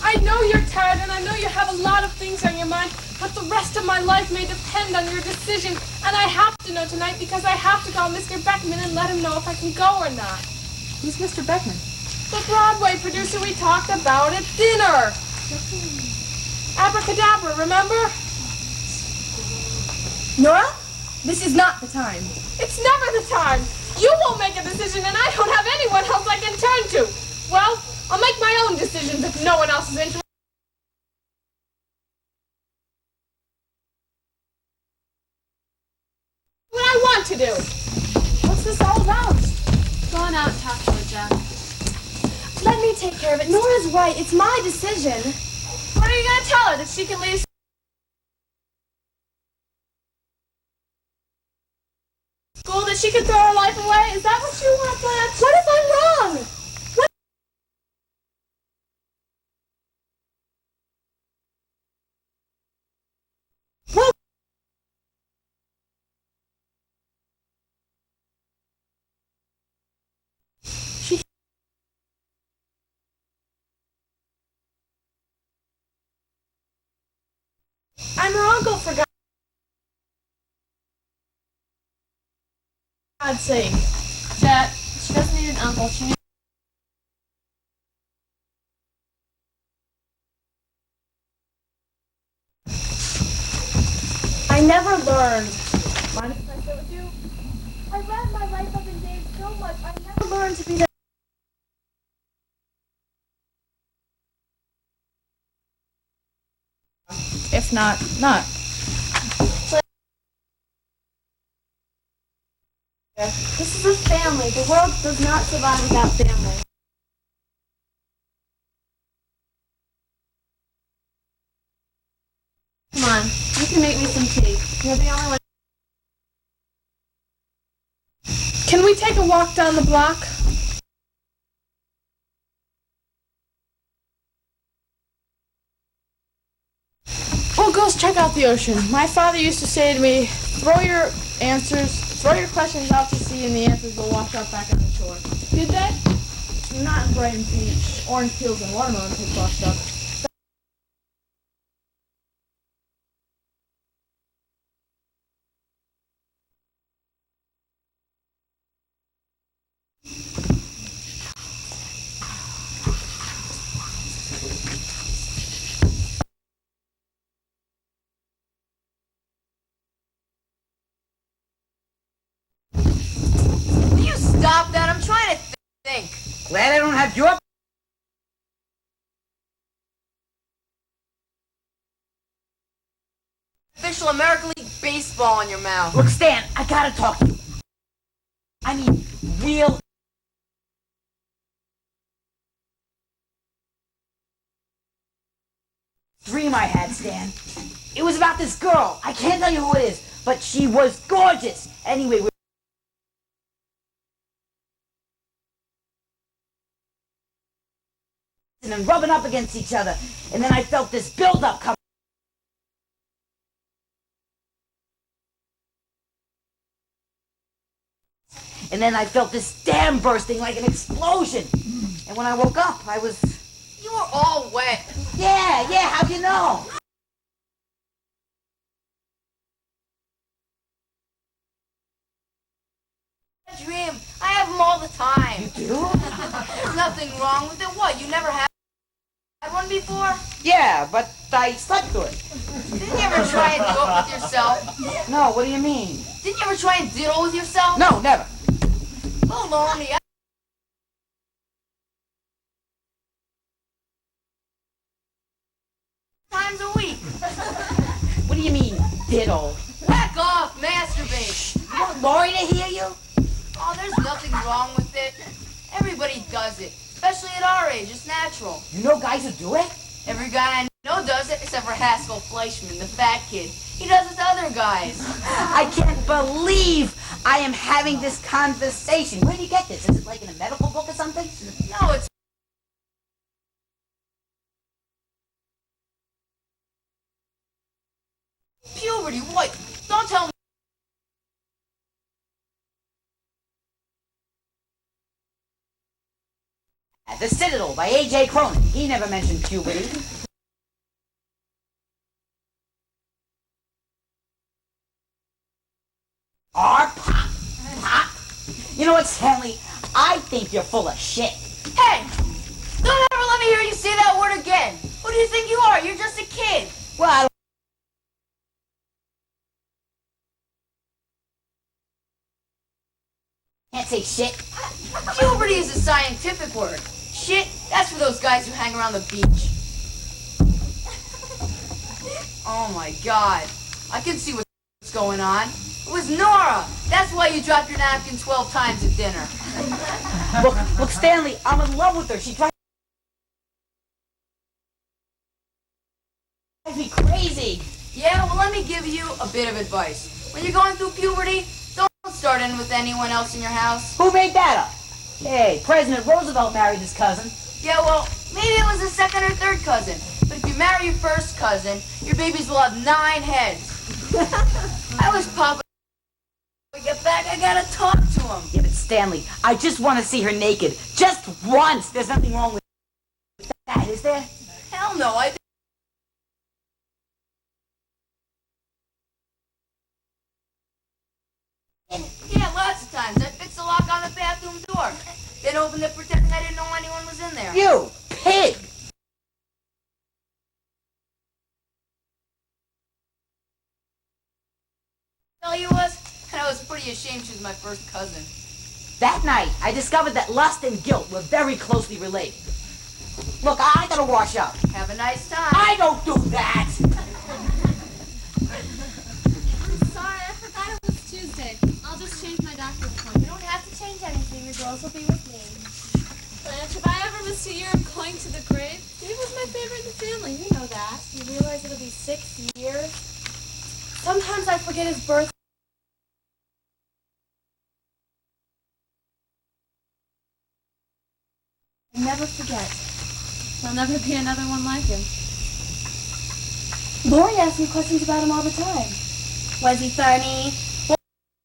I know you're tired and I know you have a lot of things on your mind, but the rest of my life may depend on your decision, and I have to know tonight because I have to call Mr. Beckman and let him know if I can go or not. Who's Mr. Beckman? The Broadway producer we talked about at dinner. Abracadabra, remember? Nora, this is not the time. It's never the time. You won't make a decision and I don't have anyone else I can turn to. Well, I'll make my own decisions if no one else is interested. What I want to do. What's this all about? Go on out and talk to her, Jack. Let me take care of it. Nora's right. It's my decision. What are you going to tell her? That she can leave school? That she can throw her life away? Is that what you want, Blanche? What if I'm wrong? I'm her uncle, for God's sake. Jet, she doesn't need an uncle. She needs... I never learned. Mind if I sit with you? I read my life up in Dave so much. I never learned to be that. if not. This is a family. The world does not survive without family. Come on, you can make me some tea. You're the only one. Can we take a walk down the block? Well, girls, check out the ocean. My father used to say to me, throw your questions out to sea and the answers will wash up back on the shore. Did they? Not in Brighton Beach. Orange peels and watermelons have washed up. Stop that, I'm trying to think. Glad I don't have your... Official American League Baseball in your mouth. Look, Stan, I gotta talk to you. I mean, real... dream I had, Stan. It was about this girl. I can't tell you who it is, but she was gorgeous. Anyway, and rubbing up against each other, and then I felt this build-up coming. And then I felt this dam bursting like an explosion. And when I woke up, I was... You were all wet. Yeah, how'd you know? Dream. I have them all the time. You do? There's nothing wrong with it. What, you never had one before? Yeah, but I slept through it. Didn't you ever try and do it with yourself? No, what do you mean? Didn't you ever try and diddle with yourself? No, never. Oh, Lonnie. Times a week. What do you mean, diddle? Back off, masturbate. You want Lori to hear you? Oh, there's nothing wrong with it. Everybody does it, especially at our age. It's natural. You know guys who do it? Every guy I know does it, except for Haskell Fleischman, the fat kid. He does it to other guys. I can't believe I am having this conversation. Where did you get this? Is it like in a medical book or something? No, it's... puberty. What? Don't tell me. The Citadel by A.J. Cronin. He never mentioned puberty. Pop. You know what, Stanley? I think you're full of shit. Hey! Don't ever let me hear you say that word again. Who do you think you are? You're just a kid. Well, I don't... Can't say shit. Puberty is a scientific word. Shit, that's for those guys who hang around the beach. Oh my God. I can see what's going on. It was Nora. That's why you dropped your napkin 12 times at dinner. Look, Stanley, I'm in love with her. She drives me crazy. Yeah, well, let me give you a bit of advice. When you're going through puberty, don't start in with anyone else in your house. Who made that up? Hey, President Roosevelt married his cousin. Yeah, well, maybe it was a second or third cousin. But if you marry your first cousin, your babies will have 9 heads. I was Papa. When we get back, I gotta talk to him. Yeah, but Stanley, I just want to see her naked. Just once. There's nothing wrong with that, is there? Hell no, I think... Yeah, lots of times. I fixed the lock on the bathroom door. Then opened it pretending I didn't know anyone was in there. You pig! Tell you was, and I was pretty ashamed she was my first cousin. That night, I discovered that lust and guilt were very closely related. Look, I gotta wash up. Have a nice time. I don't do that! girls will be with me. Blanche, if I ever missed a year of going to the grave, Dave was my favorite in the family. You know that. You realize it'll be 6 years? Sometimes I forget his birth. I never forget. There'll never be another one like him. Lori asks me questions about him all the time. Was he funny? What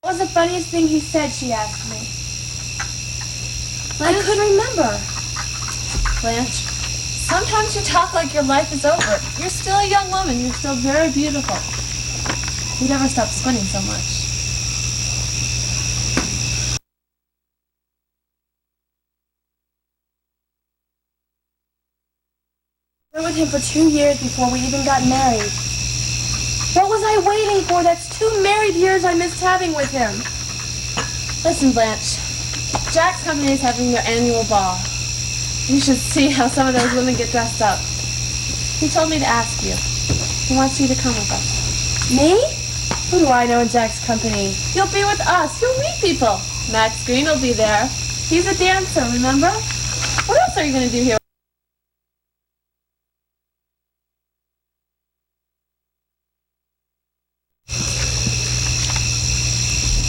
was the funniest thing he said, she asked me. Blanche? I couldn't remember. Blanche, sometimes you talk like your life is over. You're still a young woman. You're still very beautiful. You never stop spinning so much. I was with him for 2 years before we even got married. What was I waiting for? That's 2 married years I missed having with him. Listen, Blanche. Jack's company is having their annual ball. You should see how some of those women get dressed up. He told me to ask you. He wants you to come with us. Me? Who do I know in Jack's company? You'll be with us. You'll meet people. Max Green will be there. He's a dancer, remember? What else are you going to do here?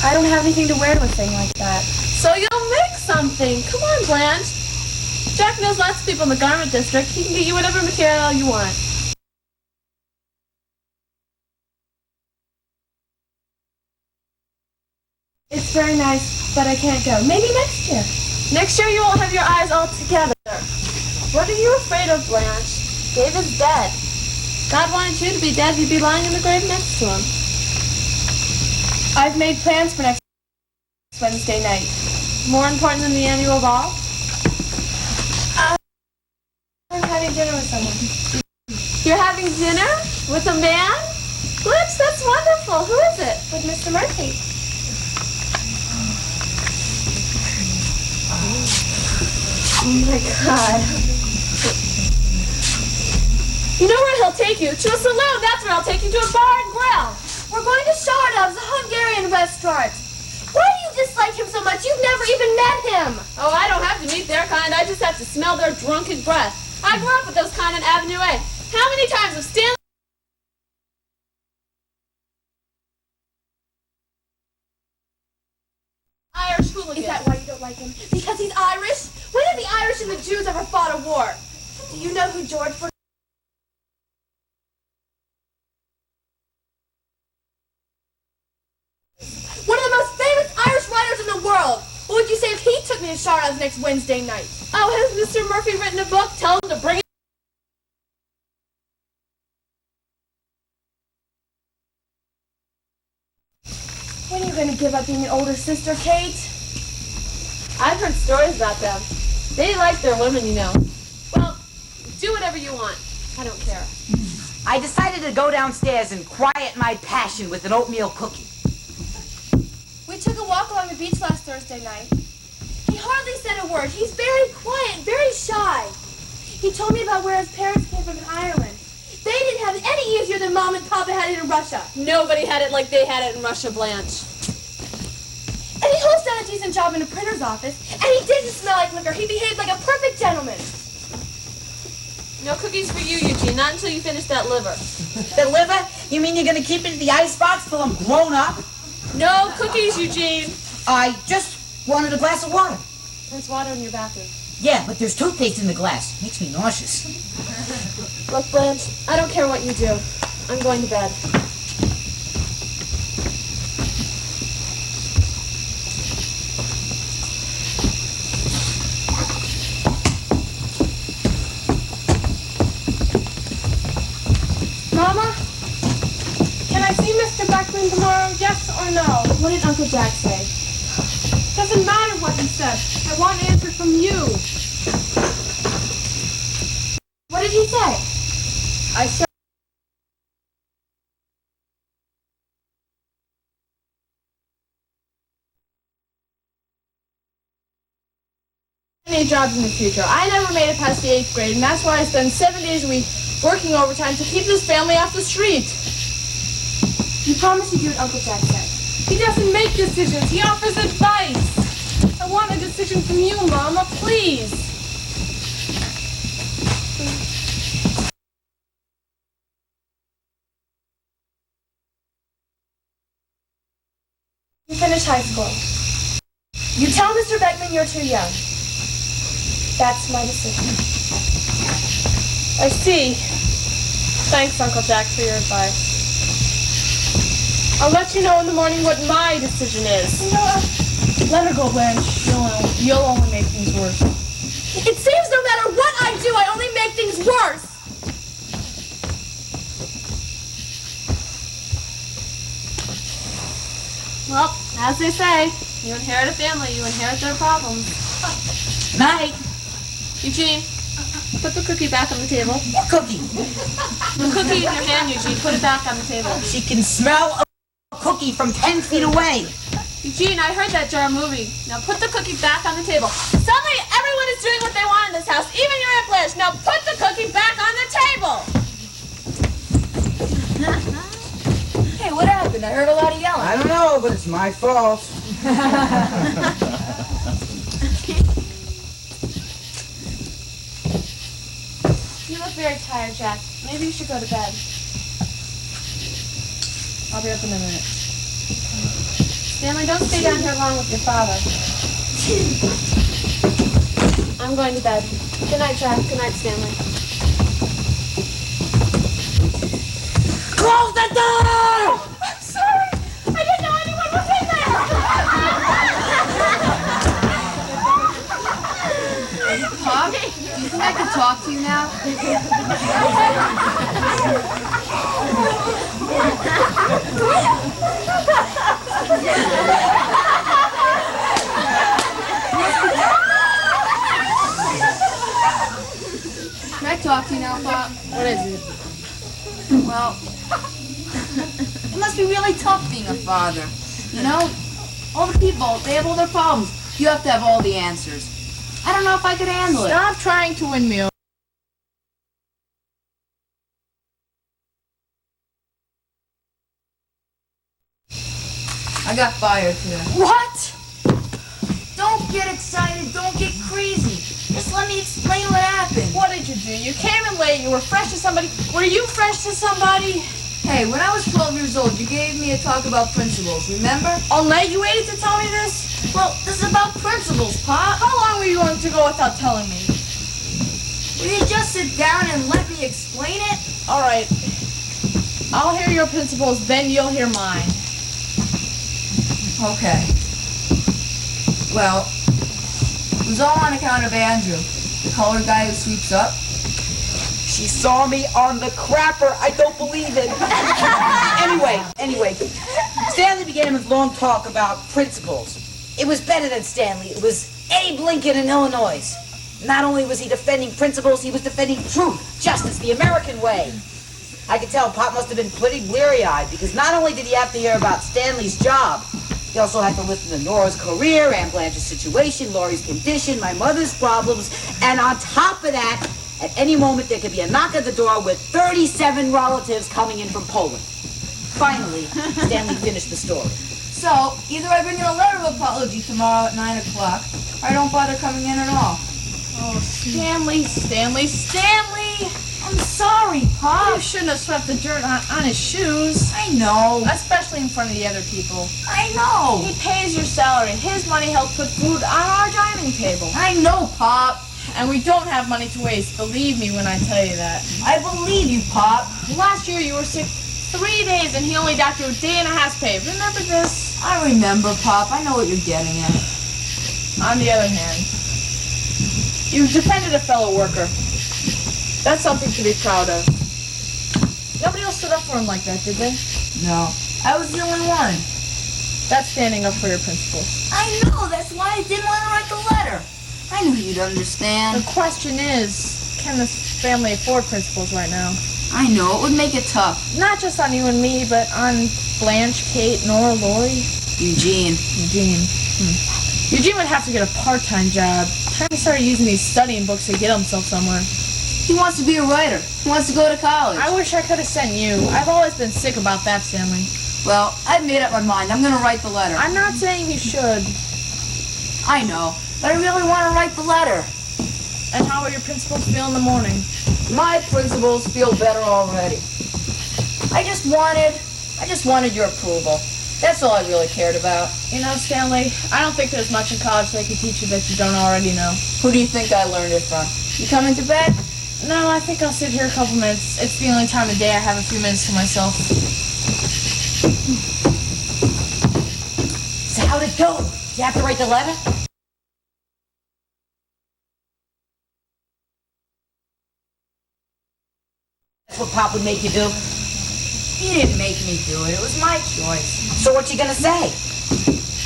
I don't have anything to wear to a thing like that. So you'll make something. Come on, Blanche. Jack knows lots of people in the garment district. He can get you whatever material you want. It's very nice, but I can't go. Maybe next year. Next year you won't have your eyes all together. What are you afraid of, Blanche? David's dead. God wanted you to be dead. You'd be lying in the grave next to him. I've made plans for next Wednesday night. More important than the annual ball? I'm having dinner with someone. You're having dinner? With a man? Blanche, that's wonderful. Who is it? With Mr. Murphy. Oh my God. You know where he'll take you? To a saloon. That's where I'll take you. To a bar and grill. We're going to Shardov's, a Hungarian restaurant. Why do you dislike him so much? You've never even met him. Oh, I don't have to meet their kind. I just have to smell their drunken breath. I grew up with those kind on Avenue A. How many times have Stanley... Irish hooligan. Is that why you don't like him? Because he's Irish? When did the Irish and the Jews ever fought a war? Do you know who George... One of the most famous Irish writers in the world. What would you say if he took me to Shardov's next Wednesday night? Oh, has Mr. Murphy written a book? Tell him to bring it. When are you going to give up being an older sister, Kate? I've heard stories about them. They like their women, you know. Well, do whatever you want. I don't care. I decided to go downstairs and quiet my passion with an oatmeal cookie. We took a walk along the beach last Thursday night. He hardly said a word. He's very quiet, very shy. He told me about where his parents came from in Ireland. They didn't have it any easier than Mom and Papa had it in Russia. Nobody had it like they had it in Russia, Blanche. And he holds down a decent job in a printer's office, and he didn't smell like liquor. He behaved like a perfect gentleman. No cookies for you, Eugene, not until you finish that liver. The liver? You mean you're going to keep it in the icebox till I'm grown up? No cookies, Eugene. I just wanted a glass of water. There's water in your bathroom. Yeah, but there's toothpaste in the glass. Makes me nauseous. Look, Blanche, I don't care what you do. I'm going to bed. Mama? Can I see Mr. Beckman tomorrow, yes or no? What did Uncle Jack say? Doesn't matter what he said. I want an answer from you. What did he say? I said... Any jobs in the future. I never made it past the 8th grade, and that's why I spend 7 days a week working overtime to keep this family off the street. You promised to do what Uncle Jack said. He doesn't make decisions. He offers advice. I want a decision from you, Mama, please. You finish high school. You tell Mr. Beckman you're too young. That's my decision. I see. Thanks, Uncle Jack, for your advice. I'll let you know in the morning what my decision is. Let her go, Blanche. You'll only make things worse. It seems no matter what I do, I only make things worse. Well, as they say, you inherit a family, you inherit their problems. Night. Eugene, put the cookie back on the table. What cookie? The cookie in your hand, Eugene. Put it back on the table. She can smell a cookie from 10 feet away. Eugene, I heard that jar movie. Now put the cookie back on the table. Suddenly, everyone is doing what they want in this house, even your Aunt Blanche. Now put the cookie back on the table. Hey, what happened? I heard a lot of yelling. I don't know, but it's my fault. You look very tired, Jack. Maybe you should go to bed. I'll be up in a minute. Stanley, don't stay down here long with your father. I'm going to bed. Good night, Jack. Good night, Stanley. Close the door! I'm sorry. I didn't know anyone was in there. Pop, do you think I can talk to you now? Can I talk to you now, Pop? What is it? Well, it must be really tough being a father. You know, all the people, they have all their problems. You have to have all the answers. I don't know if I could handle it. Stop trying to win me over. I got fired today. What? Don't get excited. Don't get crazy. Just let me explain what happened. What did you do? You came in late. You were fresh to somebody. Were you fresh to somebody? Hey, when I was 12 years old, you gave me a talk about principles, remember? All night you waited to tell me this? Well, this is about principles, Pop. How long were you going to go without telling me? Will you just sit down and let me explain it? All right. I'll hear your principles, then you'll hear mine. Okay. Well, it was all on account of Andrew, the colored guy who sweeps up. She saw me on the crapper. I don't believe it. Anyway, Stanley began his long talk about principles. It was better than Stanley. It was Abe Lincoln in Illinois. Not only was he defending principles, he was defending truth, justice, the American way. I could tell Pop must have been pretty bleary-eyed, because not only did he have to hear about Stanley's job, he also had to listen to Nora's career, Aunt Blanche's situation, Laurie's condition, my mother's problems, and on top of that, at any moment there could be a knock at the door with 37 relatives coming in from Poland. Finally, Stanley finished the story. So, either I bring in a letter of apology tomorrow at 9 o'clock, or I don't bother coming in at all. Oh, Stanley. I'm sorry, Pop. You shouldn't have swept the dirt on his shoes. I know. Especially in front of the other people. I know. He pays your salary. His money helps put food on our dining table. I know, Pop. And we don't have money to waste. Believe me when I tell you that. I believe you, Pop. Last year you were sick 3 days and he only docked you a day and a half's pay. Remember this? I remember, Pop. I know what you're getting at. On the other hand, you defended a fellow worker. That's something to be proud of. Nobody else stood up for him like that, did they? No. I was the only one. That's standing up for your principles. I know. That's why I didn't want to write the letter. I knew you'd understand. The question is, can this family afford principles right now? I know. It would make it tough. Not just on you and me, but on Blanche, Kate, Nora, Laurie. Eugene. Eugene would have to get a part-time job. Time he started using these studying books to get himself somewhere. He wants to be a writer. He wants to go to college. I wish I could have sent you. I've always been sick about that, Stanley. Well, I've made up my mind. I'm going to write the letter. I'm not saying you should. I know, but I really want to write the letter. And how will your principals feel in the morning? My principals feel better already. I just wanted your approval. That's all I really cared about. You know, Stanley, I don't think there's much in college they could teach you that you don't already know. Who do you think I learned it from? You coming to bed? No, I think I'll sit here a couple minutes. It's the only time of day I have a few minutes to myself. So how'd it go? You have to write the letter? That's what Pop would make you do? He didn't make me do it. It was my choice. So what you gonna say?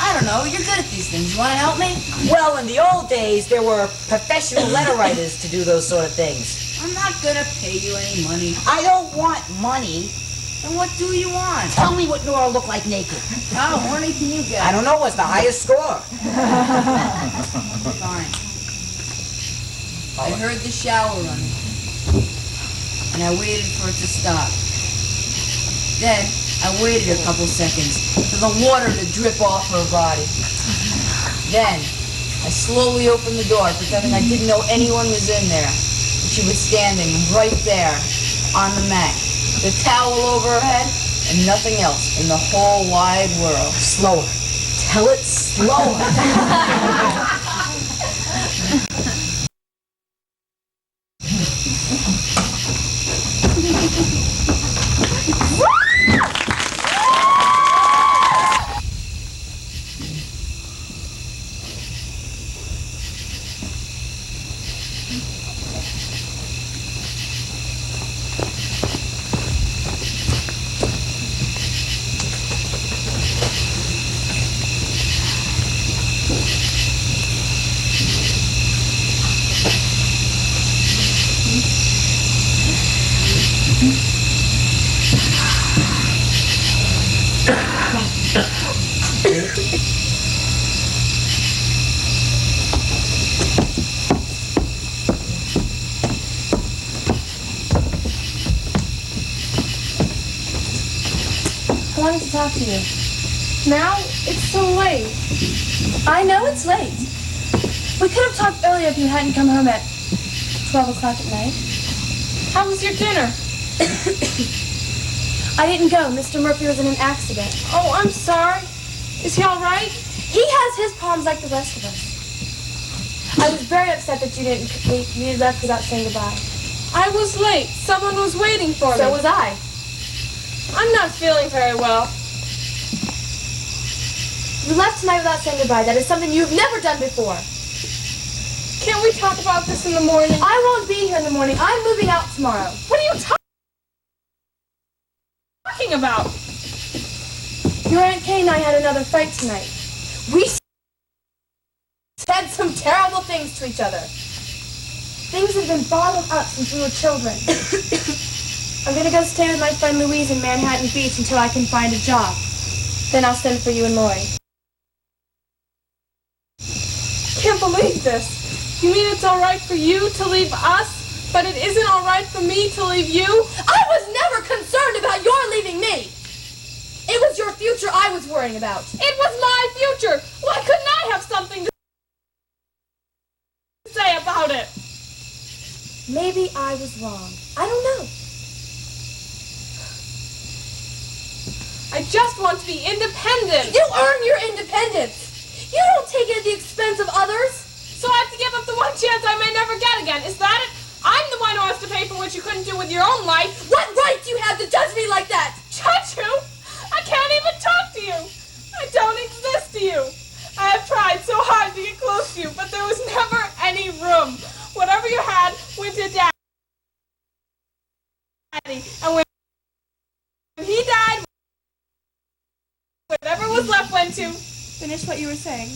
I don't know. You're good at these things. You want to help me? Well, in the old days, there were professional letter writers to do those sort of things. I'm not gonna pay you any money. I don't want money. Then what do you want? Tell me what Nora looked like naked. How horny can you get? I don't know. What's the highest score? Fine. I heard the shower running, and I waited for it to stop. Then I waited a couple seconds for the water to drip off her body. Then I slowly opened the door, pretending I didn't know anyone was in there. And she was standing right there on the mat, the towel over her head, and nothing else in the whole wide world. Slower. Tell it slower. I wanted to talk to you. Now, it's so late. I know it's late. We could have talked earlier if you hadn't come home at 12 o'clock at night. How was your dinner? I didn't go. Mr. Murphy was in an accident. Oh, I'm sorry. Is he all right? He has his problems like the rest of us. I was very upset that you left without saying goodbye. I was late. Someone was waiting for me. So was I. I'm not feeling very well. You left tonight without saying goodbye. That is something you've never done before. Can't we talk about this in the morning? I won't be here in the morning. I'm moving out tomorrow. What are you talking about? Your Aunt Kay and I had another fight tonight. We said some terrible things to each other. Things have been bottled up since we were children. I'm gonna go stay with my friend Louise in Manhattan Beach until I can find a job. Then I'll send for you and Lori. Can't believe this. You mean it's all right for you to leave us, but it isn't all right for me to leave you? I was never concerned about your leaving me. It was your future I was worrying about. It was my future. Why couldn't I have something to say about it? Maybe I was wrong. I don't know. I just want to be independent. You earn your independence. You don't take it at the expense of others. So I have to give up the one chance I may never get again. Is that it? I'm the one who has to pay for what you couldn't do with your own life. What right do you have to judge me like that? Judge you? I can't even talk to you. I don't exist to you. I have tried so hard to get close to you, but there was never any room. Whatever you had went to Daddy. And when he died, whatever was left went to... Finish what you were saying.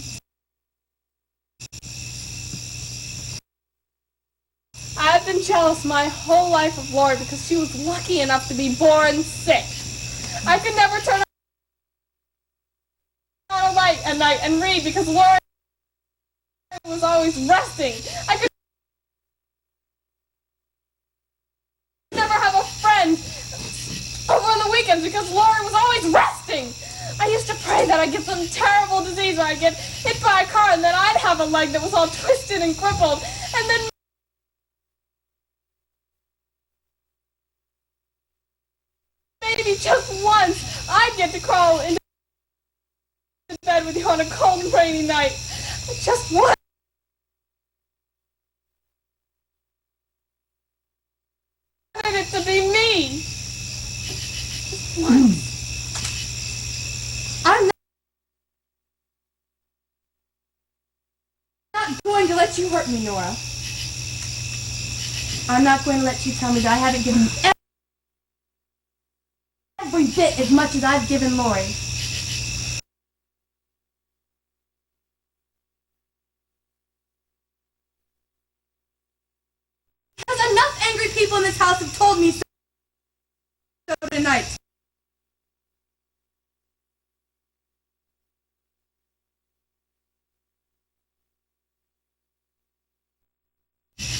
I've been jealous my whole life of Lori because she was lucky enough to be born sick. I could never turn on a light at night and read because Lori was always resting. I could never have a friend over on the weekends because Lori was always resting. I used to pray afraid that I'd get some terrible disease or I'd get hit by a car and then I'd have a leg that was all twisted and crippled. And then maybe just once I'd get to crawl into bed with you on a cold and rainy night. Just once. I wanted it to be me. Just once. I'm not going to let you hurt me, Nora. I'm not going to let you tell me that I haven't given you every bit as much as I've given Lori. Because enough angry people in this house have told me so tonight.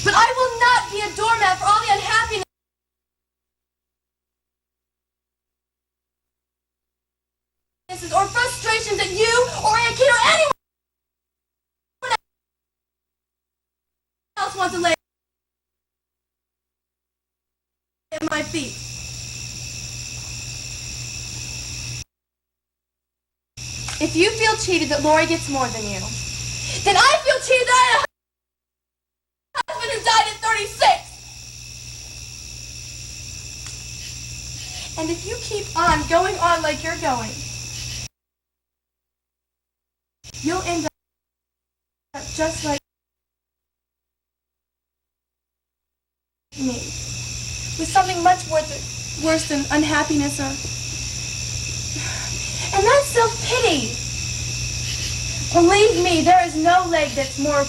But I will not be a doormat for all the unhappiness or frustrations that you or Aunt Kate or anyone else wants to lay at my feet. If you feel cheated that Lori gets more than you, then I feel cheated that I had a husband who died at 36. And if you keep on going on like you're going, you'll end up just like me, with something much worse than unhappiness or... And that's self-pity. Believe me, there is no leg that's more...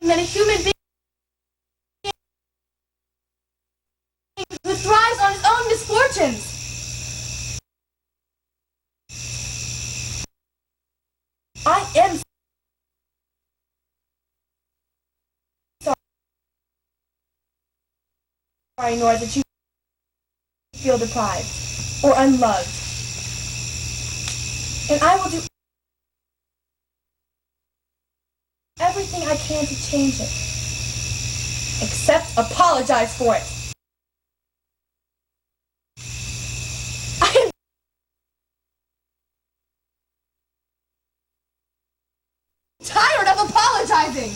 than a human being who thrives on his own misfortunes. I am sorry, Nora, that you feel deprived or unloved. And I will do everything I can to change it, except apologize for it. I am tired of apologizing.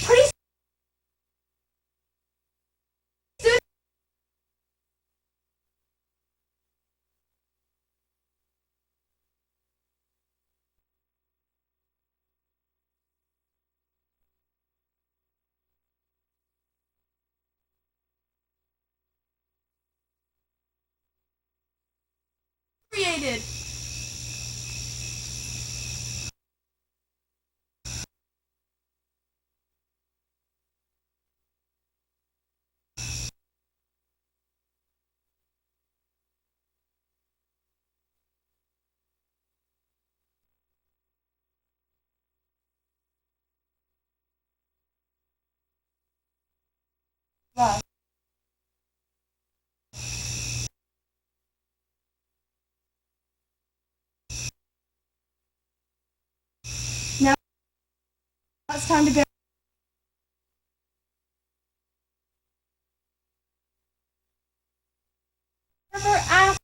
Pretty soon, created. Love. Now it's time to go. Never asked.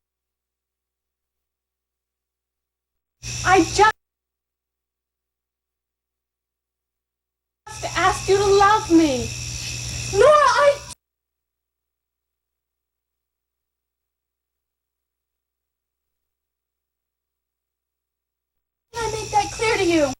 I just asked you to love me. Nora, I make that clear to you.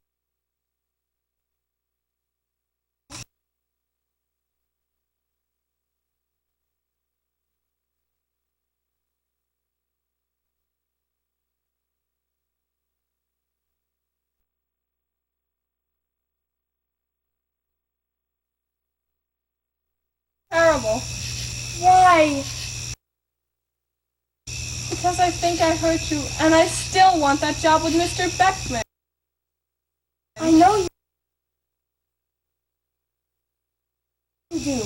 Terrible. Why? Because I think I hurt you, and I still want that job with Mr. Beckman. I know you do.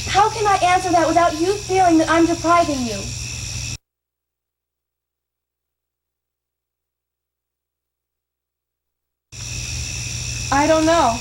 How can I answer that without you feeling that I'm depriving you? I don't know.